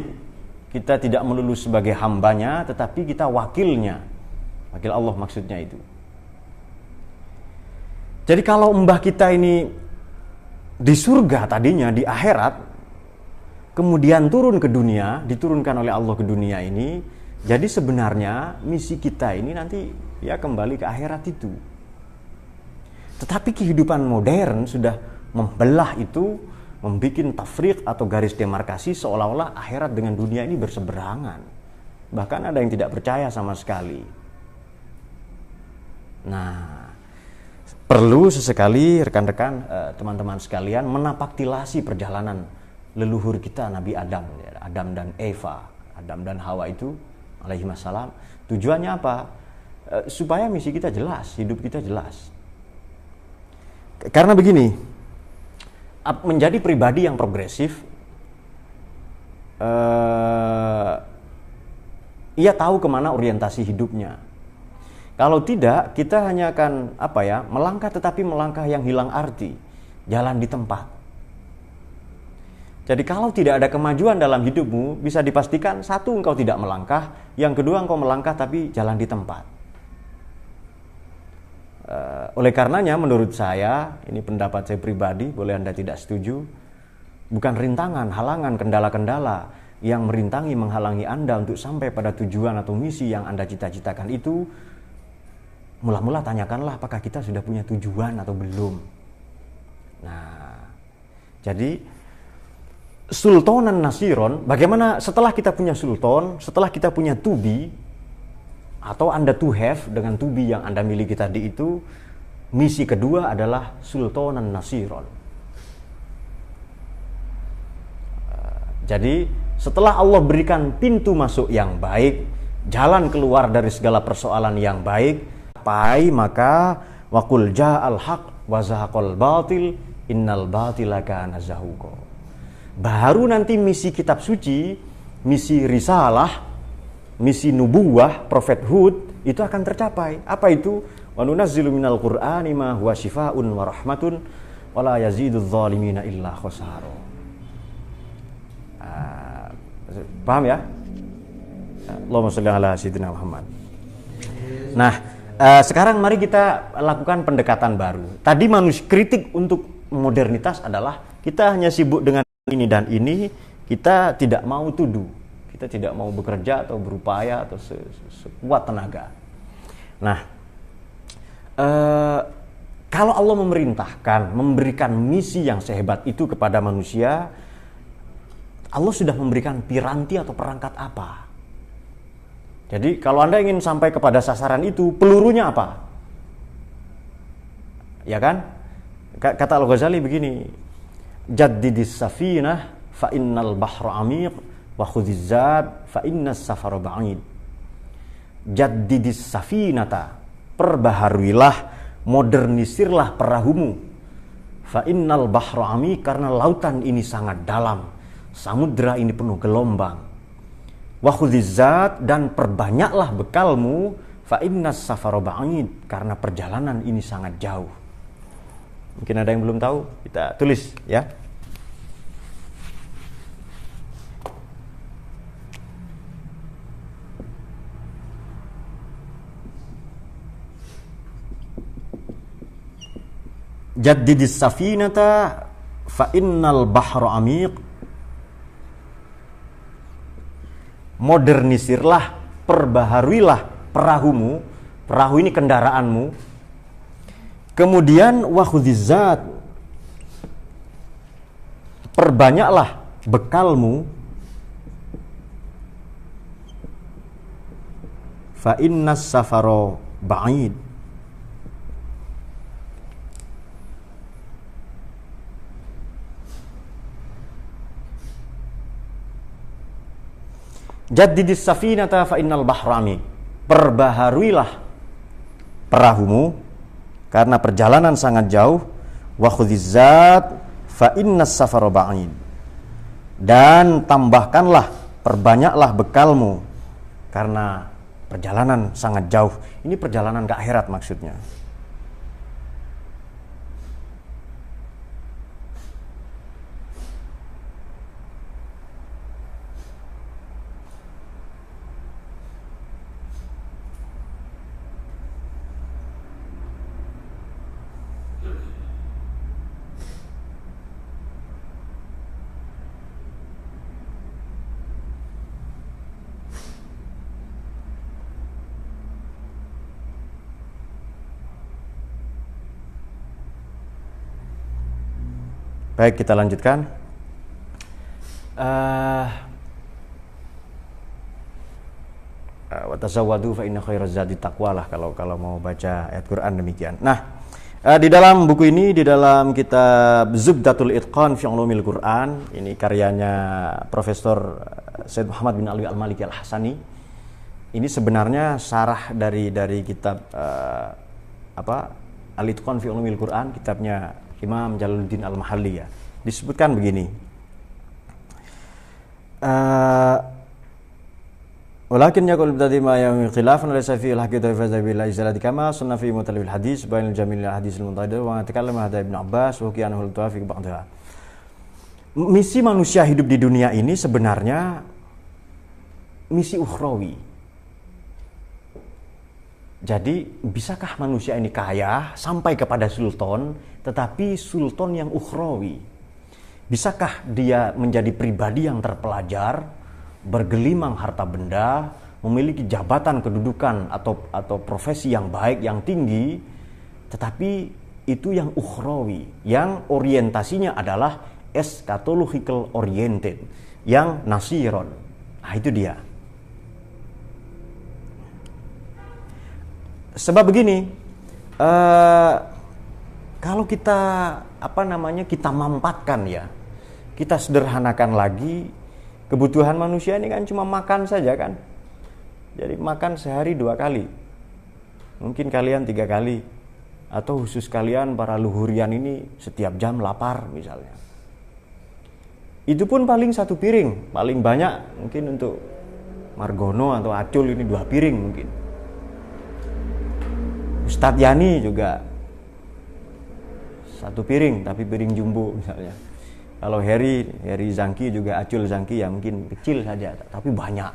Kita tidak melulu sebagai hambanya, tetapi kita wakilnya. Wakil Allah maksudnya itu. Jadi kalau mbah kita ini di surga tadinya, di akhirat, kemudian turun ke dunia, diturunkan oleh Allah ke dunia ini, jadi sebenarnya misi kita ini nanti ya kembali ke akhirat itu. Tetapi kehidupan modern sudah membelah itu, membuat tafriq atau garis demarkasi seolah-olah akhirat dengan dunia ini berseberangan. Bahkan ada yang tidak percaya sama sekali. Nah, perlu sesekali rekan-rekan, teman-teman sekalian menapaktilasi perjalanan leluhur kita Nabi Adam, Adam dan Eva, Adam dan Hawa itu alaihi wassalam. Tujuannya apa? Supaya misi kita jelas, hidup kita jelas. Karena begini, menjadi pribadi yang progresif, ia tahu kemana orientasi hidupnya. Kalau tidak, kita hanya akan melangkah, tetapi melangkah yang hilang arti, jalan di tempat. Jadi kalau tidak ada kemajuan dalam hidupmu, bisa dipastikan satu, engkau tidak melangkah, yang kedua engkau melangkah tapi jalan di tempat. Oleh karenanya menurut saya, ini pendapat saya pribadi, boleh Anda tidak setuju, bukan rintangan, halangan, kendala-kendala yang merintangi, menghalangi Anda untuk sampai pada tujuan atau misi yang Anda cita-citakan itu. Mula-mula tanyakanlah apakah kita sudah punya tujuan atau belum. Nah, jadi sultanan nasiron, bagaimana setelah kita punya sultan, setelah kita punya to be, atau Anda to have dengan to be yang Anda miliki tadi itu, misi kedua adalah sultanan nasiron. Jadi setelah Allah berikan pintu masuk yang baik, jalan keluar dari segala persoalan yang baik, maka waqul ja'al haq wa zahaqal batil innal batila kana zahuqa. Baru nanti misi kitab suci, misi risalah, misi nubuwah, prophethood itu akan tercapai. Apa itu? Wa nunazzilu minal qur'ani ma huwa syifaa'un wa rahmatun wa la yazidudz zalimina illa khasara. Paham ya? Allahumma shalli ala sayyidina Muhammad. Nah, sekarang mari kita lakukan pendekatan baru. Tadi manusia kritik untuk modernitas adalah kita hanya sibuk dengan ini dan ini, kita tidak mau tudu, kita tidak mau bekerja atau berupaya atau sekuat tenaga. Nah, kalau Allah memerintahkan, memberikan misi yang sehebat itu kepada manusia, Allah sudah memberikan piranti atau perangkat apa? Jadi kalau Anda ingin sampai kepada sasaran itu, pelurunya apa? Ya kan? Kata Al-Ghazali begini, jaddidis safinah fa innal bahra amiq wa khudhiz zad fa innas safara ba'id. Jaddidis safinata, perbaharuilah, modernisirlah perahumu. Fa innal bahra amiq, karena lautan ini sangat dalam, samudra ini penuh gelombang. Wa khudhiz zad, dan perbanyaklah bekalmu. Fa innas safara ba'id, karena perjalanan ini sangat jauh. Mungkin ada yang belum tahu, kita tulis ya. Jaddidis safinata fa innal bahra amiq. Modernisirlah, perbaharuilah perahumu. Perahu ini kendaraanmu. Kemudian wa khudhiz zad, perbanyaklah bekalmu. Fa innas safara ba'id, jaddidis safinata fa innal bahrami, perbaharuilah perahumu karena perjalanan sangat jauh. Wa khudhiz zad fa innas safara ba'id, dan tambahkanlah, perbanyaklah bekalmu karena perjalanan sangat jauh. Ini perjalanan ke akhirat maksudnya. Baik, kita lanjutkan. Wa tazawwadu fa inna khairaz zadi taqwa lah, kalau mau baca ayat Quran demikian. Nah, di dalam buku ini, di dalam kitab Zubdatul Itqan fi Ulumil Quran, ini karyanya Profesor Syed Muhammad bin Alwi Al-Maliki Al-Hasani. Ini sebenarnya syarah dari kitab Al-Itqan fi Ulumil Quran, kitabnya Imam Jalaluddin Al-Mahalli ya. Disebutkan begini. Walakin yaqul bidati ma yawmi khilafan laysa fi al-haqiqati fa zabil izalati kama sunna fi mutalil hadis bainal jamil hadis al-muntahid wa takallama hadha Ibn Abbas wa qiyanahu al-tawafiq ba'daha. Misi manusia hidup di dunia ini sebenarnya misi ukhrawi. Jadi bisakah manusia ini kaya sampai kepada sultan, tetapi sultan yang ukhrawi? Bisakah dia menjadi pribadi yang terpelajar, bergelimang harta benda, memiliki jabatan kedudukan atau profesi yang baik, yang tinggi, tetapi itu yang ukhrawi, yang orientasinya adalah eschatological oriented, yang nasiron. Nah, itu dia. Sebab begini, kalau kita kita mampatkan ya, kita sederhanakan lagi, kebutuhan manusia ini kan cuma makan saja kan. Jadi makan sehari 2 kali, mungkin kalian 3 kali, atau khusus kalian para luhurian ini setiap jam lapar misalnya. Itu pun paling 1 piring, paling banyak mungkin untuk Margono atau Acul ini 2 piring mungkin. Ustadz Yani juga 1 piring, tapi piring jumbo misalnya. Kalau Heri Zangki juga Acul Zangki ya mungkin kecil saja, tapi banyak.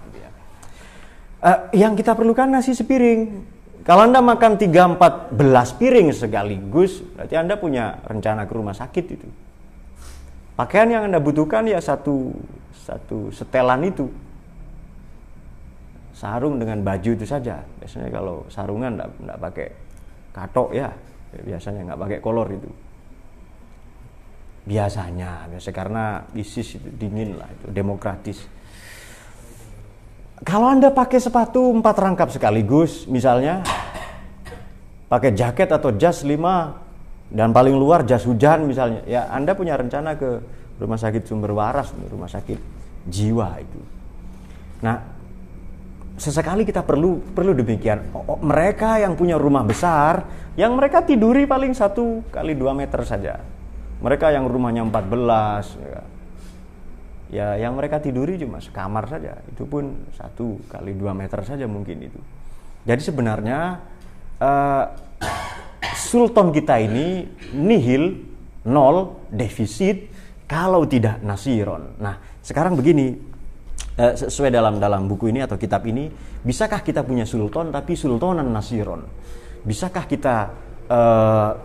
Yang kita perlukan nasi sepiring. Kalau Anda makan 3-14 piring sekaligus, berarti Anda punya rencana ke rumah sakit itu. Pakaian yang Anda butuhkan ya satu setelan itu. Sarung dengan baju itu saja. Biasanya kalau sarungan enggak pakai katok ya, biasanya enggak pakai kolor itu. Biasanya karena ISIS itu dingin lah, itu demokratis. Kalau Anda pakai sepatu 4 rangkap sekaligus, misalnya pakai jaket atau jas 5 dan paling luar jas hujan misalnya, ya Anda punya rencana ke rumah sakit sumber waras, rumah sakit jiwa itu. Nah, sesekali kita perlu demikian. Mereka yang punya rumah besar, yang mereka tiduri paling 1 kali 2 meter saja. Mereka yang rumahnya 14, ya yang mereka tiduri cuma sekamar saja. Itu pun 1 kali 2 meter saja mungkin itu. Jadi sebenarnya sultan kita ini nihil, 0, defisit, kalau tidak nasiron. Nah, sekarang begini, sesuai dalam buku ini atau kitab ini, bisakah kita punya sultan tapi sultanan nasiron? Bisakah kita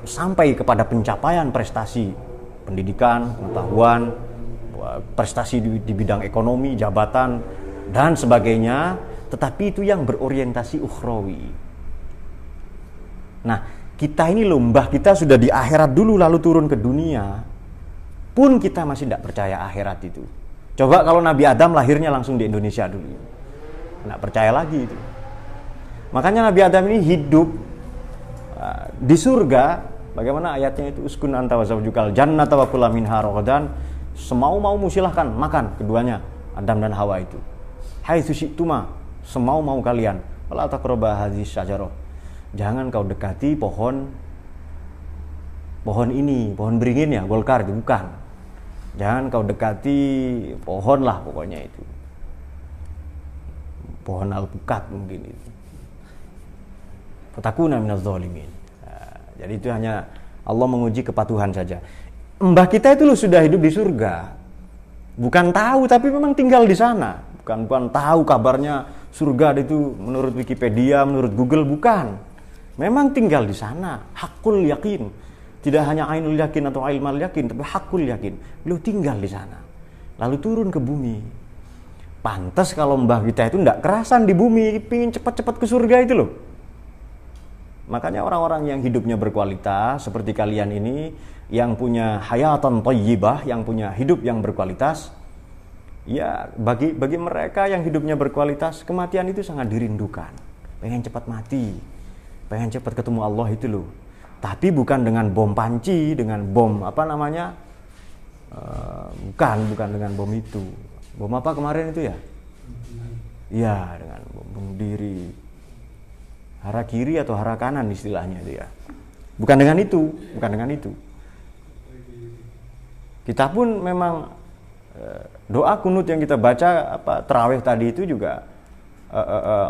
sampai kepada pencapaian prestasi pendidikan, pengetahuan, prestasi di bidang ekonomi, jabatan dan sebagainya, tetapi itu yang berorientasi ukhrawi. Nah, kita ini mbah kita sudah di akhirat dulu lalu turun ke dunia, pun kita masih tidak percaya akhirat itu. Coba kalau Nabi Adam lahirnya langsung di Indonesia dulu, tidak percaya lagi itu. Makanya Nabi Adam ini hidup di surga. Bagaimana ayatnya itu, uskun anta wa zawjukal jannata wa kula minha ragadan, semau-maumu silahkan makan keduanya, Adam dan Hawa itu. Haitsu syi'tuma, semau-mau kalian. Wala taqrabu hadhihi syajarah, jangan kau dekati pohon ini, pohon beringin ya, golkar itu bukan. Jangan kau dekati pohon lah pokoknya itu. Pohon alpukat mungkin itu. Fatakuna minaz zalimin. Jadi itu hanya Allah menguji kepatuhan saja. Mbah kita itu sudah hidup di surga. Bukan tahu, tapi memang tinggal di sana. Bukan tahu kabarnya surga itu menurut Wikipedia, menurut Google, bukan. Memang tinggal di sana. Hakul yakin. Tidak hanya ainul yakin atau ilmal yakin, tapi hakul yakin. Beliau tinggal di sana. Lalu turun ke bumi. Pantas kalau mbah kita itu tidak kerasan di bumi, pingin cepat-cepat ke surga itu loh. Makanya orang-orang yang hidupnya berkualitas seperti kalian ini, yang punya hayatan thayyibah, yang punya hidup yang berkualitas, ya bagi mereka yang hidupnya berkualitas, kematian itu sangat dirindukan. Pengen cepat mati, pengen cepat ketemu Allah itu loh. Tapi bukan dengan bom panci, dengan bom bukan dengan bom itu. Bom apa kemarin itu ya? Iya, dengan bom bunuh diri. Hara kiri atau hara kanan istilahnya itu ya. Bukan dengan itu. Kita pun memang doa kunut yang kita baca tarawih tadi itu juga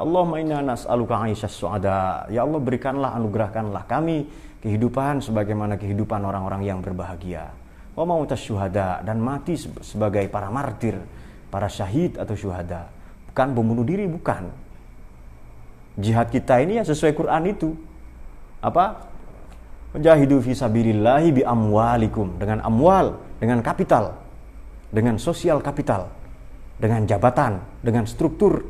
Allahumma inna nas'aluka 'aisyas su'ada. Ya Allah, berikanlah, anugerahkanlah kami kehidupan sebagaimana kehidupan orang-orang yang berbahagia. Wa mautas syuhada, dan mati sebagai para martir, para syahid atau syuhada. Bukan bom bunuh diri, bukan. Jihad kita ini ya sesuai Quran itu. Wajahidu fi sabilillahi bi amwalikum, dengan amwal, dengan kapital, dengan sosial kapital, dengan jabatan, dengan struktur,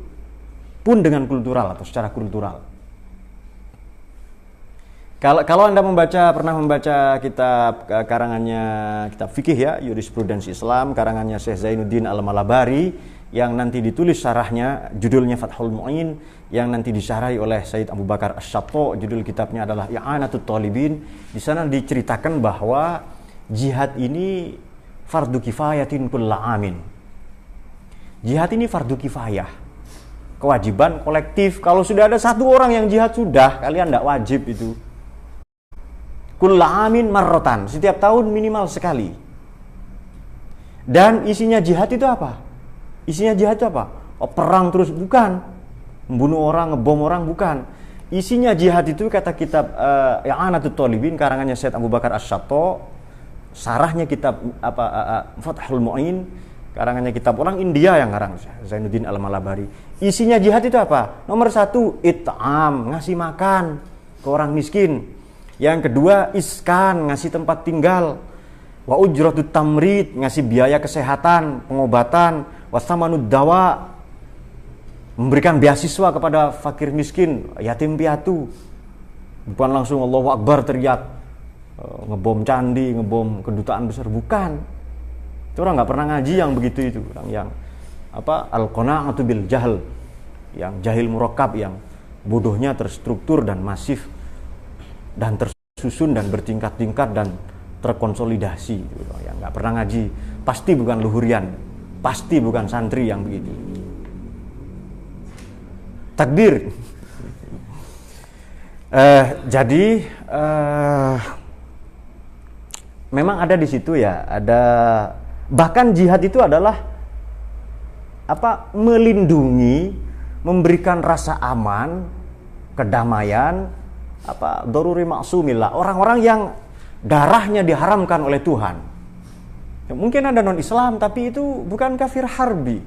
pun dengan kultural atau secara kultural. Kalau Anda pernah membaca kitab karangannya, kitab fikih ya, Jurisprudensi Islam, karangannya Syekh Zainuddin Al-Malabari, yang nanti ditulis syarahnya, judulnya Fathul Mu'in, yang nanti disyarahi oleh Sayyid Abu Bakar Asy-Syatta, judul kitabnya adalah I'anatut Thalibin. Di sana diceritakan bahwa jihad ini fardu kifayatin kulla amin. Jihad ini fardu kifayah, kewajiban kolektif. Kalau sudah ada satu orang yang jihad, sudah, kalian tidak wajib itu. Kulla amin marrotan, setiap tahun minimal sekali. Dan isinya jihad itu apa? Isinya jihad itu apa? Perang terus, bukan. Membunuh orang, ngebom orang, bukan. Isinya jihad itu kata kitab I'anatut Thalibin karangannya Syekh Abu Bakar Asy-Syatta, sarahnya kitab Fathul Mu'in, karangannya kitab orang India yang ngarang Zainuddin Al-Malabari. Isinya jihad itu apa? Nomor 1, it'am, ngasih makan ke orang miskin. Yang kedua, iskan, ngasih tempat tinggal. Wa ujratut tamrid, ngasih biaya kesehatan, pengobatan. Wastamanud dawa, memberikan beasiswa kepada fakir miskin, yatim piatu. Bukan langsung Allahu Akbar teriak, ngebom candi, ngebom kedutaan besar, bukan. Itu orang nggak pernah ngaji yang begitu itu, orang yang al-qana'atu bil jahl, yang jahil murakkab, yang bodohnya terstruktur dan masif dan tersusun dan bertingkat-tingkat dan terkonsolidasi. Yang nggak pernah ngaji pasti bukan luhurian. Pasti bukan santri yang begitu. Takbir. Jadi memang ada di situ ya, ada, bahkan jihad itu adalah melindungi, memberikan rasa aman, kedamaian, daruri maksumillah, orang-orang yang darahnya diharamkan oleh Tuhan. Mungkin ada non-Islam tapi itu bukan kafir harbi.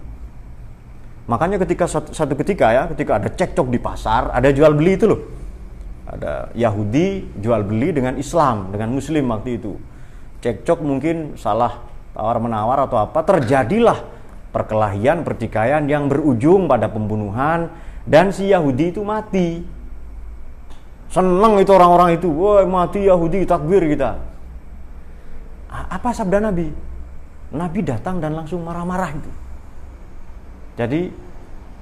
Makanya ketika satu ketika ada cekcok di pasar, ada jual beli itu loh. Ada Yahudi jual beli dengan Islam, dengan Muslim waktu itu. Cekcok mungkin salah tawar-menawar atau apa, terjadilah perkelahian, pertikaian yang berujung pada pembunuhan, dan si Yahudi itu mati. Senang itu orang-orang itu, woi mati Yahudi, takbir kita. Apa sabda Nabi? Nabi datang dan langsung marah-marah itu. Jadi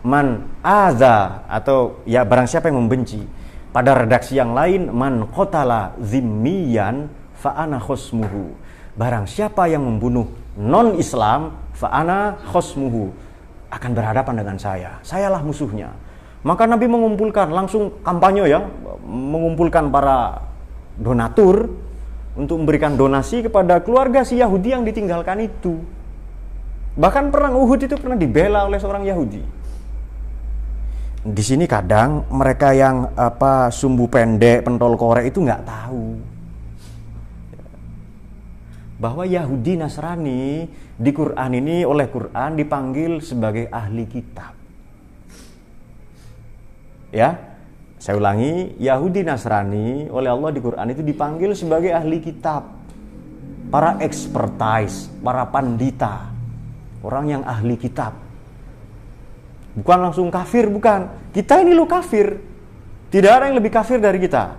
man aza, atau ya barang siapa yang membenci. Pada redaksi yang lain, man qatala zimmiyan fa ana khosmuhu. Barang siapa yang membunuh non-Islam, fa ana khosmuhu, akan berhadapan dengan saya. Sayalah musuhnya. Maka Nabi mengumpulkan, langsung kampanye ya, mengumpulkan para donatur untuk memberikan donasi kepada keluarga si Yahudi yang ditinggalkan itu. Bahkan perang Uhud itu pernah dibela oleh seorang Yahudi. Di sini kadang mereka yang sumbu pendek, pentol korek itu nggak tahu bahwa Yahudi Nasrani di Quran ini, oleh Quran dipanggil sebagai ahli kitab. Ya. Saya ulangi, Yahudi Nasrani oleh Allah di Quran itu dipanggil sebagai ahli kitab, para expertise, para pandita, orang yang ahli kitab. Bukan langsung kafir, bukan. Kita ini lo kafir. Tidak ada yang lebih kafir dari kita.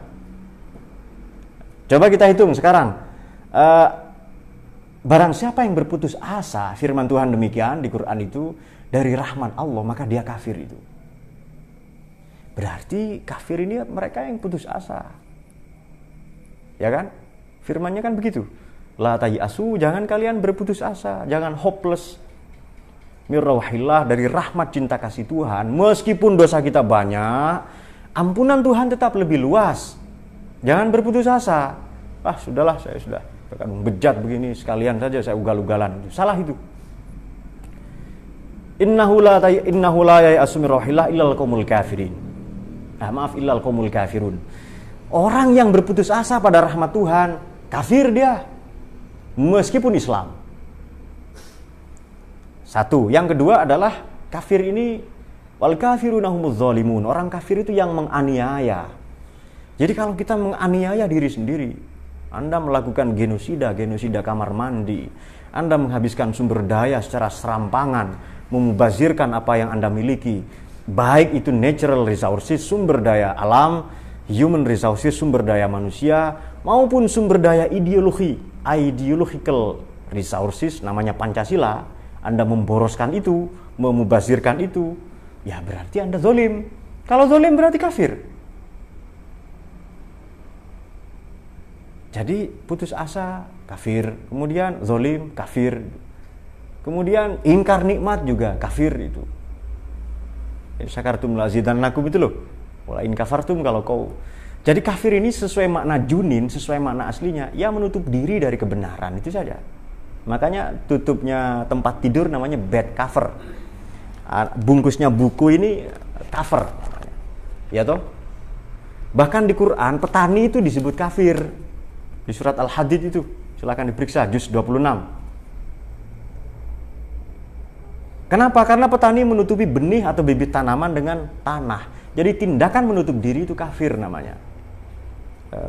Coba kita hitung sekarang. Barang siapa yang berputus asa, firman Tuhan demikian di Quran itu, dari rahmat Allah, maka dia kafir itu. Berarti kafir ini mereka yang putus asa. Ya kan? Firmannya kan begitu. La tayasu, jangan kalian berputus asa, jangan hopeless. Mirrawahillah, dari rahmat cinta kasih Tuhan, meskipun dosa kita banyak, ampunan Tuhan tetap lebih luas. Jangan berputus asa. Sudahlah, saya sudah bejat begini, sekalian saja saya ugal-ugalan. Salah itu. Innahu la ya'asu min rahillah illal qaumul kafirin. Illal qaumul kafirun. Orang yang berputus asa pada rahmat Tuhan, kafir dia. Meskipun Islam. Satu. Yang kedua adalah kafir ini wal kafiruna humuz zalimun. Orang kafir itu yang menganiaya. Jadi kalau kita menganiaya diri sendiri, Anda melakukan genosida kamar mandi, Anda menghabiskan sumber daya secara serampangan, memubazirkan apa yang Anda miliki, baik itu natural resources, sumber daya alam, human resources, sumber daya manusia, maupun sumber daya ideological resources, namanya Pancasila, Anda memboroskan itu, memubazirkan itu, ya berarti Anda zalim. Kalau zalim berarti kafir. Jadi putus asa, kafir. Kemudian zalim, kafir. Kemudian ingkar nikmat juga kafir itu. Syakartum lazidannakum itu loh. Wala in kafartum, kalau kau. Jadi kafir ini sesuai makna junin, sesuai makna aslinya, ia menutup diri dari kebenaran, itu saja. Makanya tutupnya tempat tidur namanya bed cover. Bungkusnya buku ini cover. Ya toh? Bahkan di Quran petani itu disebut kafir. Di surat Al-Hadid itu, silakan diperiksa juz 26. Kenapa? Karena petani menutupi benih atau bibit tanaman dengan tanah. Jadi tindakan menutup diri itu kafir namanya.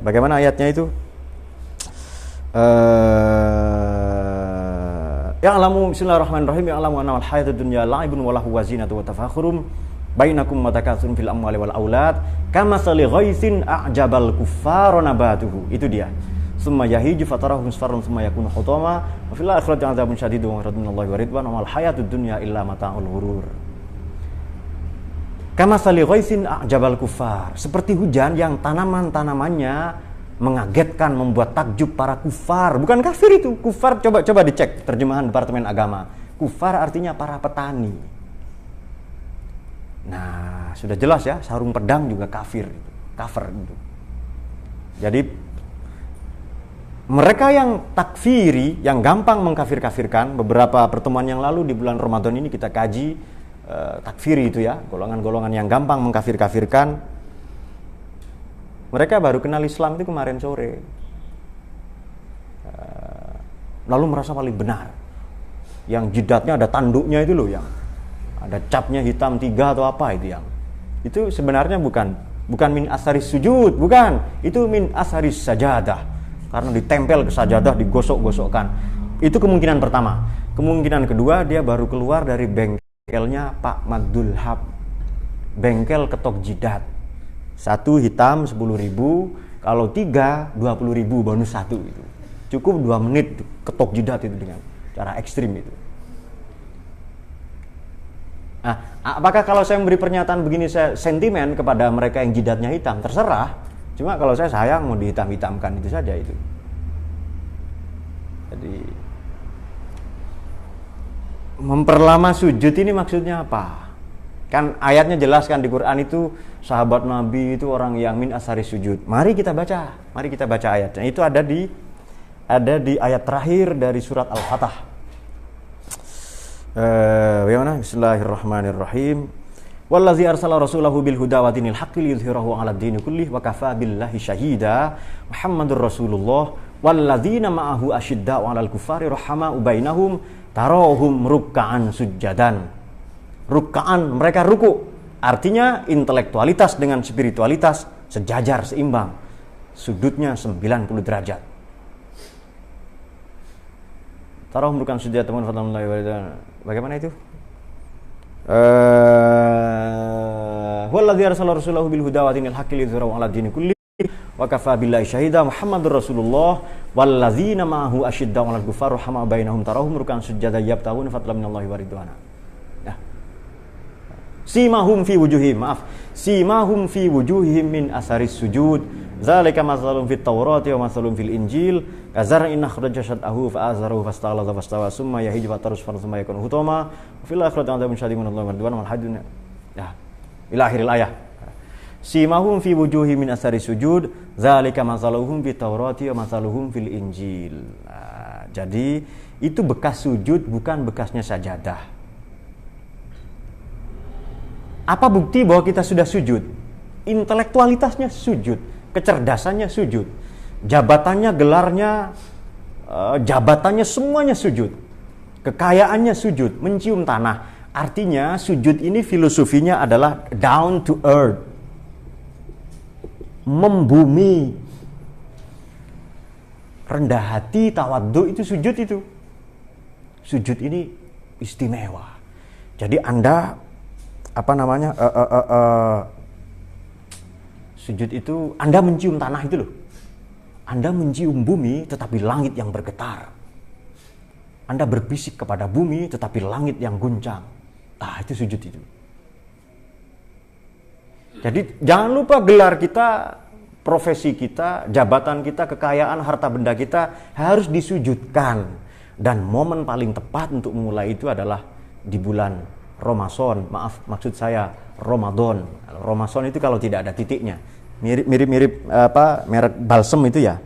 Bagaimana ayatnya itu? Ya'lamu bismillahirrahmanirrahim, ya'lamu anna al-hayatud dunya la'ibun wa lahu wazinatu wa tafakhurum bainakum wa takatsum fil amwali wal aulad kamatsali ghaitsin a'jabal kuffara nabatuhu. Itu dia. Summa yahiju fatarahu musfarran summa yakunu hutama wa fil akhirati 'adzabun syadidun wa ridwanullahi wa ridwan wa mal hayatud dunya illa mata'ul ghurur. Kamatsali ghaitsin a'jabal kuffar, seperti hujan yang tanaman-tanamannya mengagetkan, membuat takjub para kufar. Bukan kafir itu, kufar coba dicek terjemahan Departemen Agama. Kufar artinya para petani. Nah, sudah jelas ya, sarung pedang juga kafir itu. Kafir itu. Jadi mereka yang takfiri, yang gampang mengkafir-kafirkan, beberapa pertemuan yang lalu di bulan Ramadan ini kita kaji takfiri itu ya, golongan-golongan yang gampang mengkafir-kafirkan. Mereka baru kenal Islam itu kemarin sore, lalu merasa paling benar. Yang jidatnya ada tanduknya itu loh, yang ada capnya hitam 3 atau apa itu yang. Itu sebenarnya bukan min asaris sujud, bukan. Itu min asaris sajadah. Karena ditempel ke sajadah, digosok-gosokkan. Itu kemungkinan pertama. Kemungkinan kedua, dia baru keluar dari bengkelnya Pak Madulhab. Bengkel ketok jidat. 1 hitam 10.000, kalau 3 20.000 bonus 1 itu. Cukup 2 menit ketok jidat itu dengan cara ekstrim itu. Nah, apakah kalau saya memberi pernyataan begini saya sentimen kepada mereka yang jidatnya hitam? Terserah. Cuma kalau saya sayang mau dihitam-hitamkan itu saja itu. Jadi memperlama sujud ini maksudnya apa? Kan ayatnya jelaskan di Quran itu sahabat Nabi itu orang yang min asari sujud. Mari kita baca ayatnya. Itu ada di ayat terakhir dari surat Al-Fatah. Bagaimana? Bismillahirrahmanirrahim. Wallazi arsala rasulahu bil huda wa dinil haqqi liyudhhirahu 'alad dini kullih wa kafaa billahi syahida. Muhammadur Rasulullah walladzina ma'ahu asyidda'u 'alal kuffari rahama'u bainahum tarahum ruk'an sujjadan. Ruk'an, mereka ruku. Artinya intelektualitas dengan spiritualitas sejajar, seimbang. Sudutnya 90 derajat. Tarahum ruk'an sujjadan. Bagaimana itu? Wallazi arsala rasulahu bil huda wa dinil haqqi liyudhhirahu 'alad dini kulli wa kafa billahi syahida Muhammadur Rasulullah walladzina ma'ahu asyidda'u 'alal kuffar rahama'u bainahum tarahum ruk'an sujada yabtaghuna fadlan minallahi wa ridwana. Nah. Simahum fi wujuhihim min asaris sujud zalika mathalun fit Taurati wa mathalun fil Injil kazar'in akhraja syat'ahu fa'azarahu fastaghlaza fastawa summa yahiju fatarus summa yakunu hutama fil akhirati 'adzabun syadidun minallahi wa ridwanun wal hadun. Ya, ila akhiril ayah. Simahum fi wujuhihim min asaris sujud zalika mathaluhum fit Taurati wa mathaluhum fil Injil. Nah, jadi itu bekas sujud, bukan bekasnya sajadah. Apa bukti bahwa kita sudah sujud? Intelektualitasnya sujud, kecerdasannya sujud, jabatannya, gelarnya, jabatannya semuanya sujud, kekayaannya sujud, mencium tanah. Artinya sujud ini filosofinya adalah down to earth, membumi, rendah hati, tawadhu, itu sujud itu. Sujud ini istimewa. Jadi Anda sujud itu Anda mencium tanah itu loh. Anda mencium bumi tetapi langit yang bergetar. Anda berbisik kepada bumi tetapi langit yang guncang. Itu sujud itu. Jadi jangan lupa gelar kita, profesi kita, jabatan kita, kekayaan, harta benda kita harus disujudkan. Dan momen paling tepat untuk memulai itu adalah di bulan Ramadan, maksud saya Ramadan. Ramadan itu kalau tidak ada titiknya, mirip merek balsem itu ya.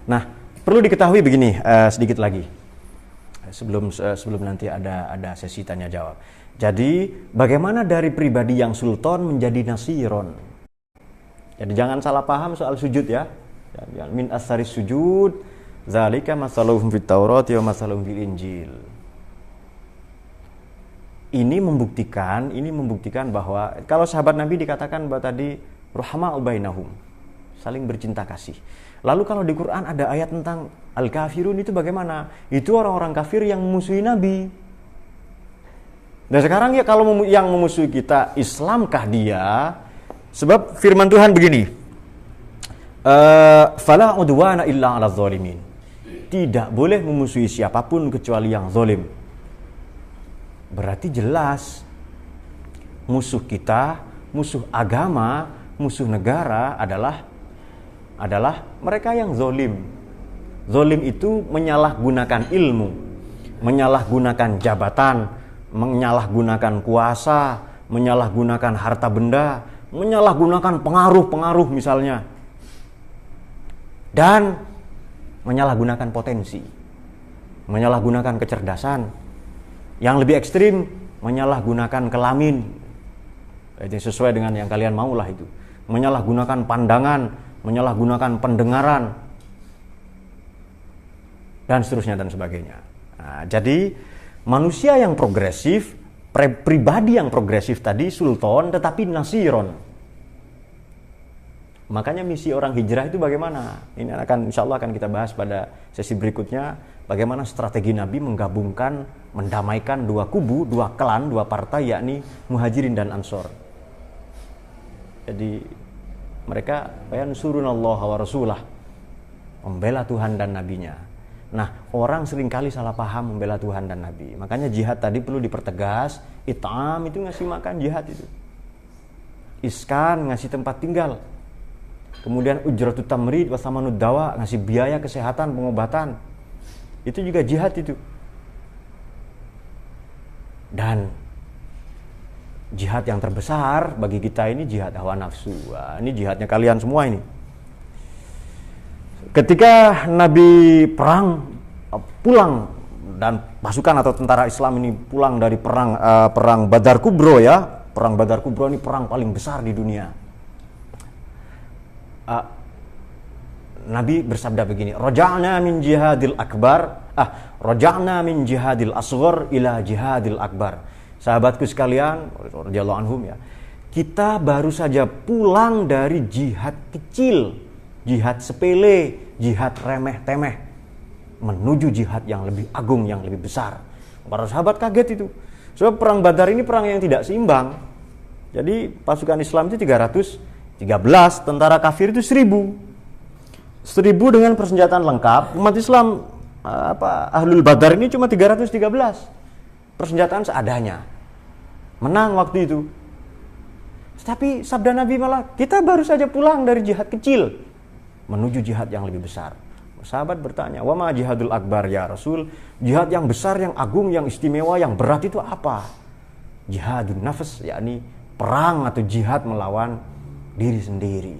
Nah, perlu diketahui begini, sedikit lagi sebelum nanti ada sesi tanya jawab. Jadi bagaimana dari pribadi yang sultan menjadi nasiron? Jadi jangan salah paham soal sujud ya. Min asaris sujud zalika masaluhum fit Taurati wa masaluhum fil Injil. Ini membuktikan bahwa kalau sahabat Nabi dikatakan bahwa tadi rahama'u bainahum, saling bercinta kasih. Lalu kalau di Quran ada ayat tentang al-kafirun, itu bagaimana? Itu orang-orang kafir yang memusuhi Nabi. Dan sekarang ya kalau yang memusuhi kita, Islamkah dia? Sebab firman Tuhan begini, fala udwana illa 'alaz zalimin. Tidak boleh memusuhi siapapun kecuali yang zalim. Berarti jelas musuh kita, musuh agama, musuh negara adalah mereka yang zalim. Zalim itu menyalahgunakan ilmu, menyalahgunakan jabatan, menyalahgunakan kuasa, menyalahgunakan harta benda, menyalahgunakan pengaruh misalnya. Dan menyalahgunakan potensi, menyalahgunakan kecerdasan. Yang lebih ekstrim, menyalahgunakan kelamin. Itu sesuai dengan yang kalian maulah itu. Menyalahgunakan pandangan, menyalahgunakan pendengaran, dan seterusnya dan sebagainya. Nah, jadi manusia yang progresif, pribadi yang progresif tadi sultan, tetapi nasiron. Makanya misi orang hijrah itu bagaimana? Ini insya Allah akan kita bahas pada sesi berikutnya. Bagaimana strategi Nabi menggabungkan, mendamaikan dua kubu, dua klan, dua partai, yakni Muhajirin dan Ansor. Jadi mereka yansurunallah wa rasulah, membela Tuhan dan Nabinya. Nah, orang seringkali salah paham membela Tuhan dan Nabi. Makanya jihad tadi perlu dipertegas. It'am itu ngasih makan, jihad itu. Iskan, ngasih tempat tinggal. Kemudian ujratut tamrid wa thamanud dawa, ngasih biaya kesehatan, pengobatan. Itu juga jihad itu. Dan jihad yang terbesar bagi kita ini jihad hawa nafsu. Wah, ini jihadnya kalian semua ini. Ketika Nabi pulang dan pasukan atau tentara Islam ini pulang dari perang Badar Kubro ya. Perang Badar Kubro ini perang paling besar di dunia. Nabi bersabda begini, raja'na min jihadil asghar ila jihadil akbar. Sahabatku sekalian, radhiyallahu anhum ya, kita baru saja pulang dari jihad kecil, jihad sepele, jihad remeh-temeh, menuju jihad yang lebih agung, yang lebih besar. Para sahabat kaget itu. Sebab perang Badar ini perang yang tidak seimbang. Jadi pasukan Islam itu 313, tentara kafir itu 1000 dengan persenjataan lengkap. Umat Islam Ahlul Badar ini cuma 313, persenjataan seadanya, menang waktu itu. Tapi sabda Nabi malah, kita baru saja pulang dari jihad kecil menuju jihad yang lebih besar. Sahabat bertanya, wa ma jihadul akbar ya Rasul? Jihad yang besar, yang agung, yang istimewa, yang berat itu apa? Jihadun nafs, yakni perang atau jihad melawan diri sendiri,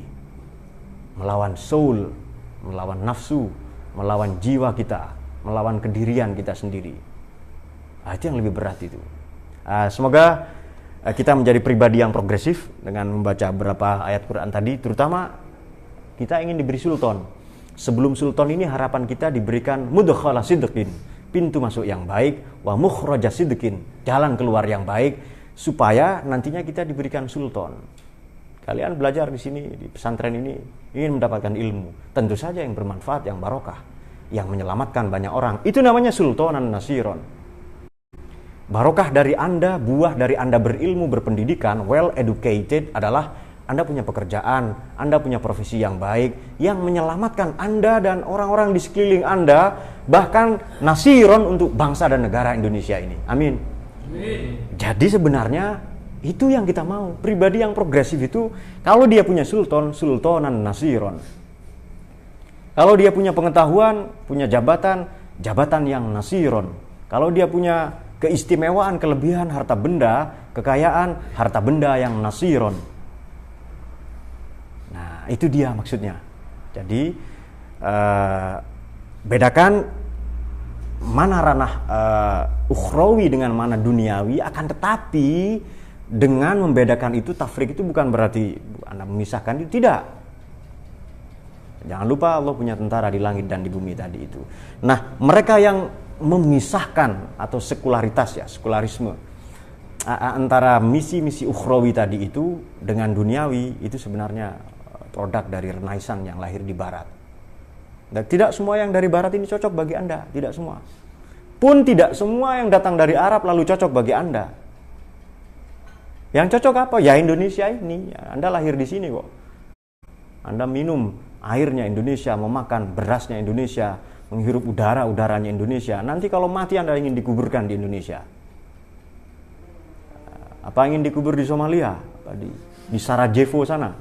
melawan soul, melawan nafsu, melawan jiwa kita, melawan kedirian kita sendiri. Itu yang lebih berat itu. Semoga kita menjadi pribadi yang progresif dengan membaca beberapa ayat Quran tadi. Terutama kita ingin diberi sultan. Sebelum sultan ini harapan kita diberikan mudkhala sidqin, pintu masuk yang baik, wa mukhraja sidqin, jalan keluar yang baik, supaya nantinya kita diberikan sultan. Kalian belajar di sini, di pesantren ini, ingin mendapatkan ilmu, tentu saja yang bermanfaat, yang barokah, yang menyelamatkan banyak orang. Itu namanya sultanan nasiron. Barokah dari Anda, buah dari Anda berilmu, berpendidikan, well educated adalah Anda punya pekerjaan, Anda punya profesi yang baik, yang menyelamatkan Anda dan orang-orang di sekeliling Anda, bahkan nasiron untuk bangsa dan negara Indonesia ini. Amin. Jadi sebenarnya itu yang kita mau. Pribadi yang progresif itu, kalau dia punya sultanan nasiron. Kalau dia punya pengetahuan, punya jabatan yang nasiron. Kalau dia punya keistimewaan, kelebihan, harta benda, kekayaan, harta benda yang nasiron. Nah, itu dia maksudnya. Jadi bedakan mana ranah ukhrawi dengan mana duniawi, akan tetapi dengan membedakan itu, tafrik itu bukan berarti Anda memisahkan itu, tidak. Jangan lupa Allah punya tentara di langit dan di bumi tadi itu. Nah, mereka yang memisahkan atau sekularisme antara misi-misi ukhrawi tadi itu dengan duniawi, itu sebenarnya produk dari Renaissance yang lahir di barat. Dan tidak semua yang dari barat ini cocok bagi Anda, tidak semua. Pun tidak semua yang datang dari Arab lalu cocok bagi Anda. Yang cocok apa? Ya Indonesia ini. Anda lahir di sini kok. Anda minum airnya Indonesia, memakan berasnya Indonesia, menghirup udaranya Indonesia. Nanti kalau mati Anda ingin dikuburkan di Indonesia. Apa ingin dikubur di Somalia? Apa di Sarajevo sana?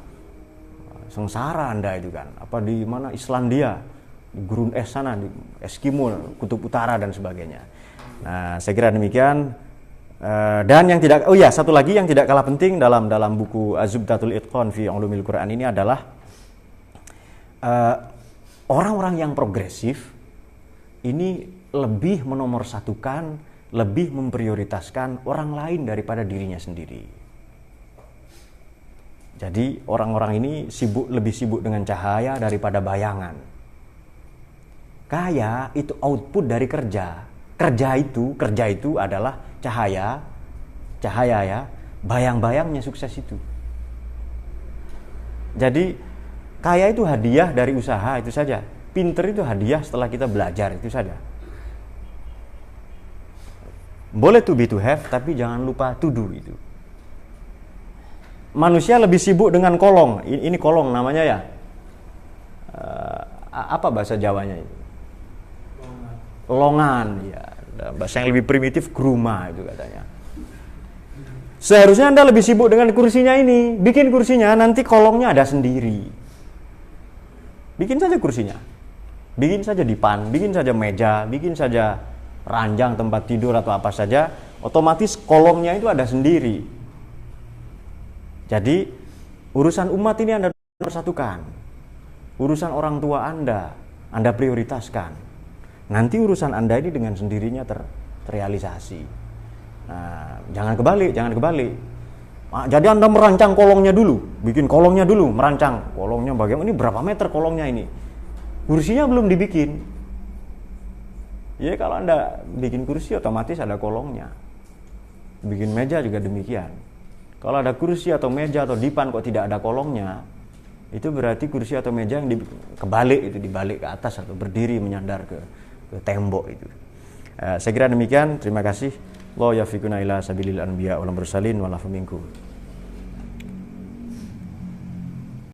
Sengsara Anda itu kan. Apa di mana Islandia? Di gurun es sana, di Eskimo, Kutub Utara dan sebagainya. Nah, saya kira demikian. Dan yang tidak, satu lagi yang tidak kalah penting dalam buku Az-Zubdatul Itqan fi Ulumil Quran ini adalah orang-orang yang progresif ini lebih menomorsatukan, lebih memprioritaskan orang lain daripada dirinya sendiri. Jadi orang-orang ini lebih sibuk dengan cahaya daripada bayangan. Kaya itu output dari kerja. Kerja itu adalah cahaya ya, bayang-bayangnya sukses itu. Jadi kaya itu hadiah dari usaha itu saja. Pinter itu hadiah setelah kita belajar itu saja. Boleh to be to have, tapi jangan lupa to do itu. Manusia lebih sibuk dengan kolong. Ini kolong namanya ya. Apa bahasa Jawanya itu? Longan ya. Bahasa yang lebih primitif geruma itu katanya. Seharusnya Anda lebih sibuk dengan kursinya ini. Bikin kursinya, nanti kolongnya ada sendiri. Bikin saja kursinya. Bikin saja dipan, bikin saja meja, bikin saja ranjang tempat tidur atau apa saja. Otomatis kolongnya itu ada sendiri. Jadi urusan umat ini Anda persatukan. Urusan orang tua Anda prioritaskan. Nanti urusan Anda ini dengan sendirinya terrealisasi. Nah, jangan kebalik. Jadi Anda merancang kolongnya dulu, bikin kolongnya dulu, merancang kolongnya bagaimana, ini berapa meter kolongnya ini. Kursinya belum dibikin. Ya kalau Anda bikin kursi otomatis ada kolongnya. Bikin meja juga demikian. Kalau ada kursi atau meja atau dipan kok tidak ada kolongnya, itu berarti kursi atau meja yang dibalik ke atas atau berdiri menyandar ke tembok itu. Saya kira demikian. Terima kasih. Allah yafiquna ila sabilil anbiya wal mursalin wal afu minkum.